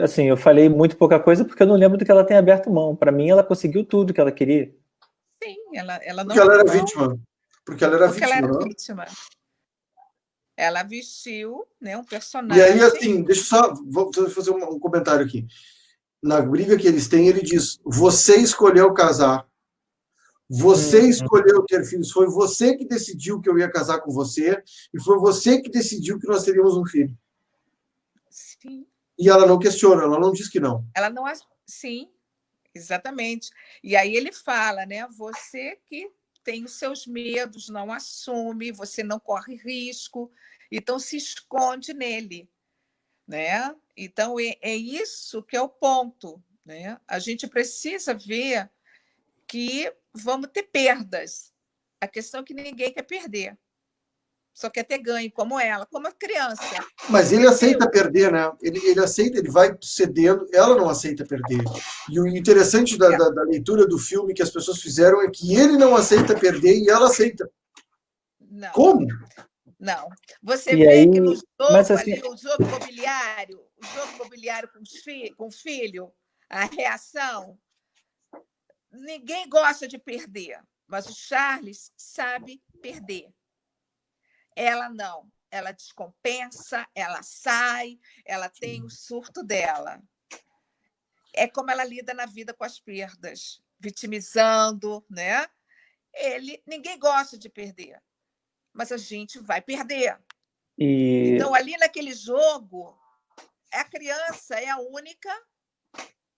Assim, eu falei muito pouca coisa porque eu não lembro do que ela tem aberto mão. Para mim, ela conseguiu tudo que ela queria. Sim, ela não... Porque ela era vítima. Porque ela era vítima. Ela vestiu, né, um personagem... E aí, assim, vou fazer um comentário aqui. Na briga que eles têm, ele diz, você escolheu casar. Você escolheu ter filhos. Foi você que decidiu que eu ia casar com você e foi você que decidiu que nós teríamos um filho. Sim. E ela não questiona, ela não diz que não. Ela não... Sim, exatamente. E aí ele fala, né? Você que tem os seus medos, não assume, você não corre risco, então se esconde nele, né? Então é isso que é o ponto, né? A gente precisa ver que vamos ter perdas. A questão é que ninguém quer perder. Só quer ter ganho, como ela, como a criança. Mas ele aceita perder, né? Ele aceita, ele vai cedendo, ela não aceita perder. E o interessante da leitura do filme que as pessoas fizeram é que ele não aceita perder e ela aceita. Não. Como? Não. Você vê aí, que no jogo, assim... ali, o jogo imobiliário com o filho, a reação, ninguém gosta de perder, mas o Charles sabe perder. Ela não. Ela descompensa, ela sai, ela tem o surto dela. É como ela lida na vida com as perdas, vitimizando, né? Ninguém gosta de perder, mas a gente vai perder. Então, ali naquele jogo, a criança é a única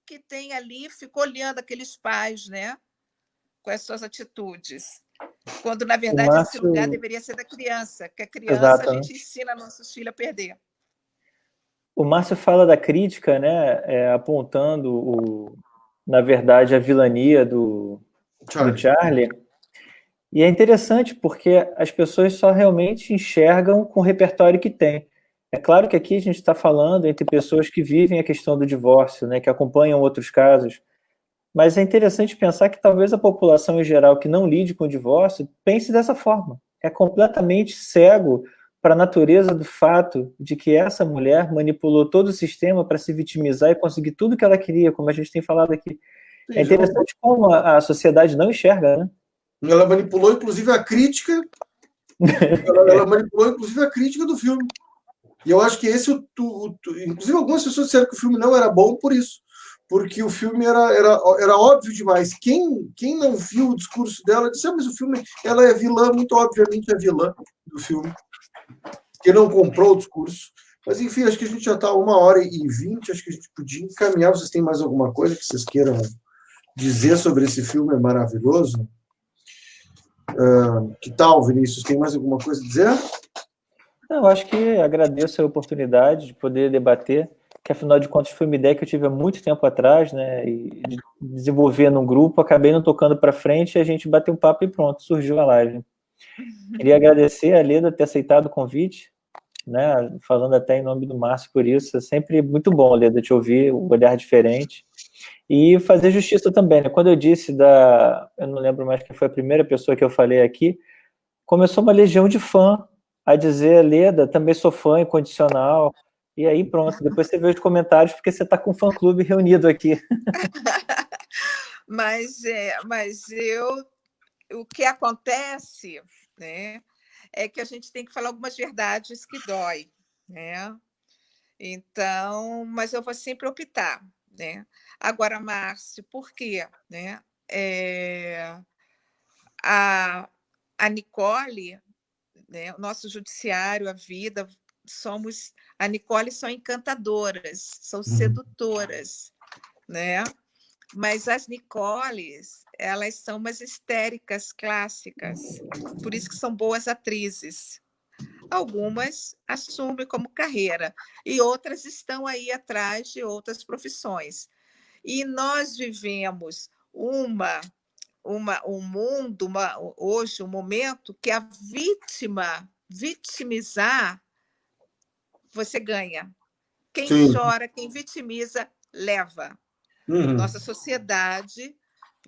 que tem ali, ficou olhando aqueles pais, né? Com as suas atitudes. Quando, na verdade, esse lugar deveria ser da criança, que a criança a gente ensina nossos filhos a perder. O Márcio fala da crítica, né, apontando, na verdade, a vilania do Charlie. E é interessante porque as pessoas só realmente enxergam com o repertório que tem. É claro que aqui a gente está falando entre pessoas que vivem a questão do divórcio, né, que acompanham outros casos, mas é interessante pensar que talvez a população em geral que não lide com o divórcio pense dessa forma. É completamente cego para a natureza do fato de que essa mulher manipulou todo o sistema para se vitimizar e conseguir tudo que ela queria, como a gente tem falado aqui. É interessante como a sociedade não enxerga, né? Ela manipulou, inclusive, a crítica. Ela manipulou, inclusive, a crítica do filme. E eu acho que esse... Inclusive, algumas pessoas disseram que o filme não era bom por isso. Porque o filme era óbvio demais. Quem não viu o discurso dela disse, mas o filme... Ela é vilã, muito obviamente é vilã do filme. Quem não comprou o discurso. Mas, enfim, acho que a gente já está 1h20. Acho que a gente podia encaminhar. Vocês têm mais alguma coisa que vocês queiram dizer sobre esse filme maravilhoso? Que tal, Vinícius? Tem mais alguma coisa a dizer? Eu acho que agradeço a oportunidade de poder debater, que afinal de contas foi uma ideia que eu tive há muito tempo atrás, né, e de desenvolver num grupo, acabei não tocando para frente, a gente bateu um papo e pronto, surgiu a live. Queria agradecer a Leda ter aceitado o convite, né, falando até em nome do Márcio por isso, é sempre muito bom, Leda, te ouvir, um olhar diferente, e fazer justiça também, né, quando eu disse eu não lembro mais quem foi a primeira pessoa que eu falei aqui, começou uma legião de fã a dizer, Leda, também sou fã incondicional. E aí pronto, depois você vê os comentários, porque você está com o fã-clube reunido aqui. Mas o que acontece, né, é que a gente tem que falar algumas verdades que dói, né? Então, mas eu vou sempre optar, né? Agora, Márcio, por quê? Né? A Nicole, né, o nosso judiciário, a vida, a Nicole são encantadoras, são sedutoras, né? Mas as Nicoles, elas são umas histéricas clássicas, por isso que são boas atrizes. Algumas assumem como carreira e outras estão aí atrás de outras profissões. E nós vivemos um mundo, hoje, um momento que a vitimizar, você ganha. Quem Sim. chora, quem vitimiza, leva. Nossa sociedade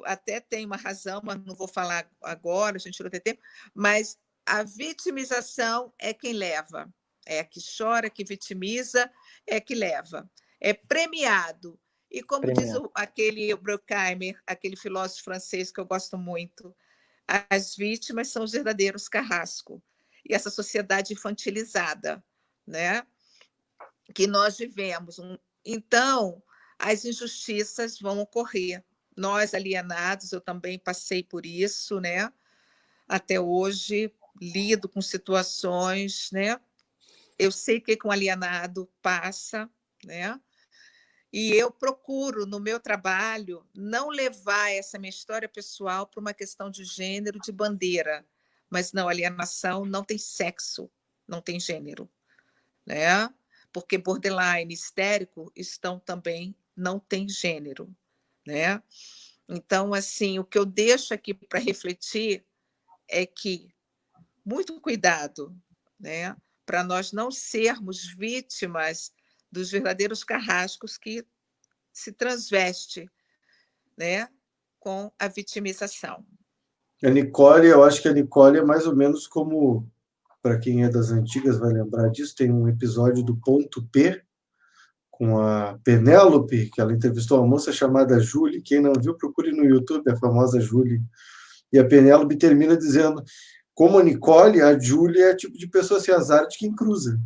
até tem uma razão, mas não vou falar agora, a gente não tem tempo, mas a vitimização é quem leva. É que chora, que vitimiza, é que leva. É premiado. E como diz aquele Bruckheimer, aquele filósofo francês que eu gosto muito, as vítimas são os verdadeiros carrascos. E essa sociedade infantilizada, né, que nós vivemos. Então, as injustiças vão ocorrer. Nós, alienados, eu também passei por isso, né? Até hoje, lido com situações, né? Eu sei que um alienado passa, né? E eu procuro, no meu trabalho, não levar essa minha história pessoal para uma questão de gênero, de bandeira. Mas não, alienação não tem sexo, não tem gênero, né? Porque borderline, histérico, também não tem gênero, né? Então, assim, o que eu deixo aqui para refletir é que muito cuidado, né, para nós não sermos vítimas dos verdadeiros carrascos que se transveste, né, com a vitimização. A Nicole, eu acho que a Nicole é mais ou menos como, para quem é das antigas vai lembrar disso, tem um episódio do Ponto P, com a Penélope, que ela entrevistou uma moça chamada Julie. Quem não viu, procure no YouTube, a famosa Julie. E a Penélope termina dizendo, como a Nicole, a Julie é o tipo de pessoa assim, azar de quem cruza.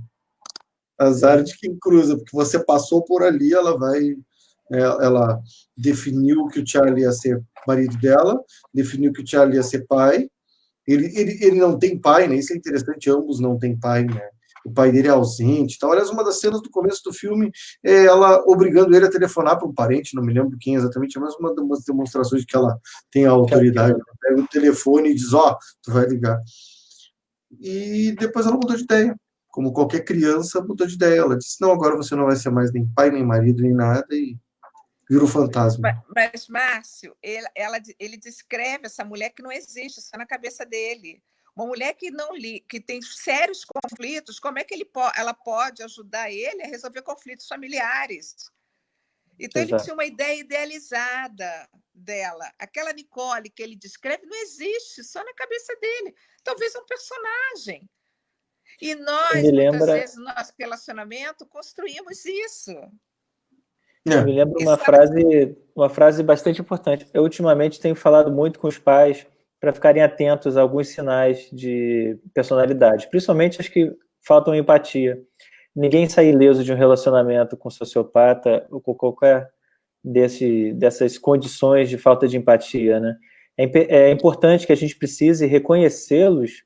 Azar de quem cruza, porque você passou por ali, ela definiu que o Charlie ia ser marido dela, definiu que o Charlie ia ser pai. Ele não tem pai, né? Isso é interessante, ambos não têm pai, né? O pai dele é ausente. Então, aliás, uma das cenas do começo do filme é ela obrigando ele a telefonar para um parente, não me lembro quem exatamente, mas uma das demonstrações de que ela tem a autoridade. Ela pega o telefone e diz, tu vai ligar. E depois ela mudou de ideia. Como qualquer criança, mudou de ideia. Ela disse, não, agora você não vai ser mais nem pai, nem marido, nem nada, e vira o fantasma. Mas Márcio, ele descreve essa mulher que não existe, só na cabeça dele. Uma mulher que tem sérios conflitos, como é que ela pode ajudar ele a resolver conflitos familiares? Então, ele tinha uma ideia idealizada dela. Aquela Nicole que ele descreve não existe, só na cabeça dele. Talvez um personagem. E nós, muitas vezes, no nosso relacionamento, construímos isso. Eu me lembro uma frase bastante importante. Eu, ultimamente, tenho falado muito com os pais para ficarem atentos a alguns sinais de personalidade. Principalmente as que faltam empatia. Ninguém sai ileso de um relacionamento com sociopata ou com qualquer dessas condições de falta de empatia, né? É importante que a gente precise reconhecê-los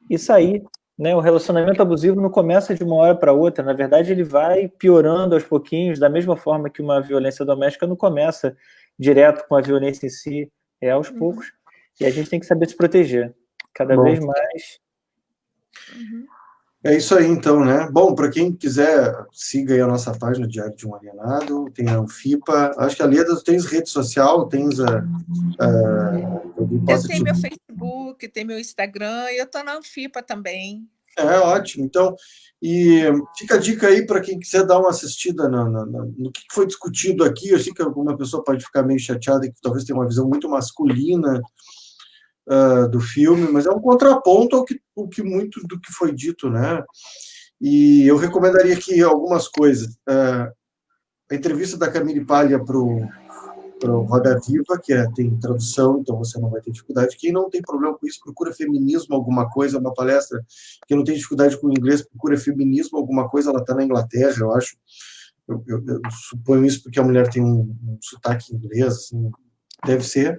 e sair, né? O relacionamento abusivo não começa de uma hora para outra. Na verdade, ele vai piorando aos pouquinhos, da mesma forma que uma violência doméstica não começa direto com a violência em si, é aos poucos. E a gente tem que saber se proteger cada vez mais. É isso aí, então, né? Bom, para quem quiser, siga aí a nossa página Diário de um Alienado, tem a Anfipa. Acho que a Leda tem rede social, tens a... Eu tenho meu Facebook, tenho meu Instagram, e eu estou na Anfipa também. Ótimo. Então, e fica a dica aí para quem quiser dar uma assistida no que foi discutido aqui. Eu sei que alguma pessoa pode ficar meio chateada, que talvez tenha uma visão muito masculina do filme, mas é um contraponto ao que muito do que foi dito, né? E eu recomendaria aqui algumas coisas. A entrevista da Camille Paglia para o Roda Viva, que tem tradução, então você não vai ter dificuldade. Quem não tem problema com isso, procura feminismo, alguma coisa, uma palestra. Quem não tem dificuldade com o inglês, procura feminismo, alguma coisa. Ela está na Inglaterra, eu acho. Eu suponho isso porque a mulher tem um sotaque inglês, assim, deve ser.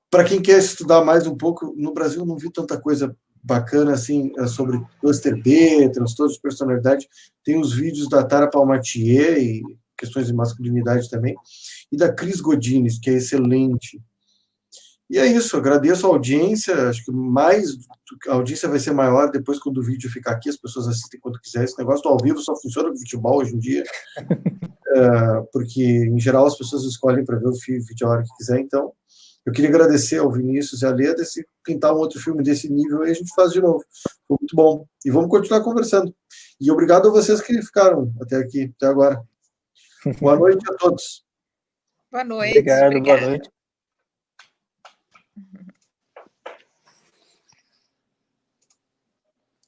Para quem quer estudar mais um pouco, no Brasil eu não vi tanta coisa bacana assim sobre cluster B, transtornos de personalidade. Tem os vídeos da Tara Palmatier e questões de masculinidade também, e da Cris Godinez, que é excelente. E é isso, agradeço a audiência, acho que a audiência vai ser maior depois quando o vídeo ficar aqui, as pessoas assistem quando quiser. Esse negócio do ao vivo só funciona no futebol hoje em dia, porque em geral as pessoas escolhem para ver o vídeo a hora que quiser. Então eu queria agradecer ao Vinícius e à Leda. Se pintar um outro filme desse nível, aí a gente faz de novo. Foi muito bom. E vamos continuar conversando. E obrigado a vocês que ficaram até aqui, até agora. Boa noite a todos. Boa noite. Obrigado, boa noite.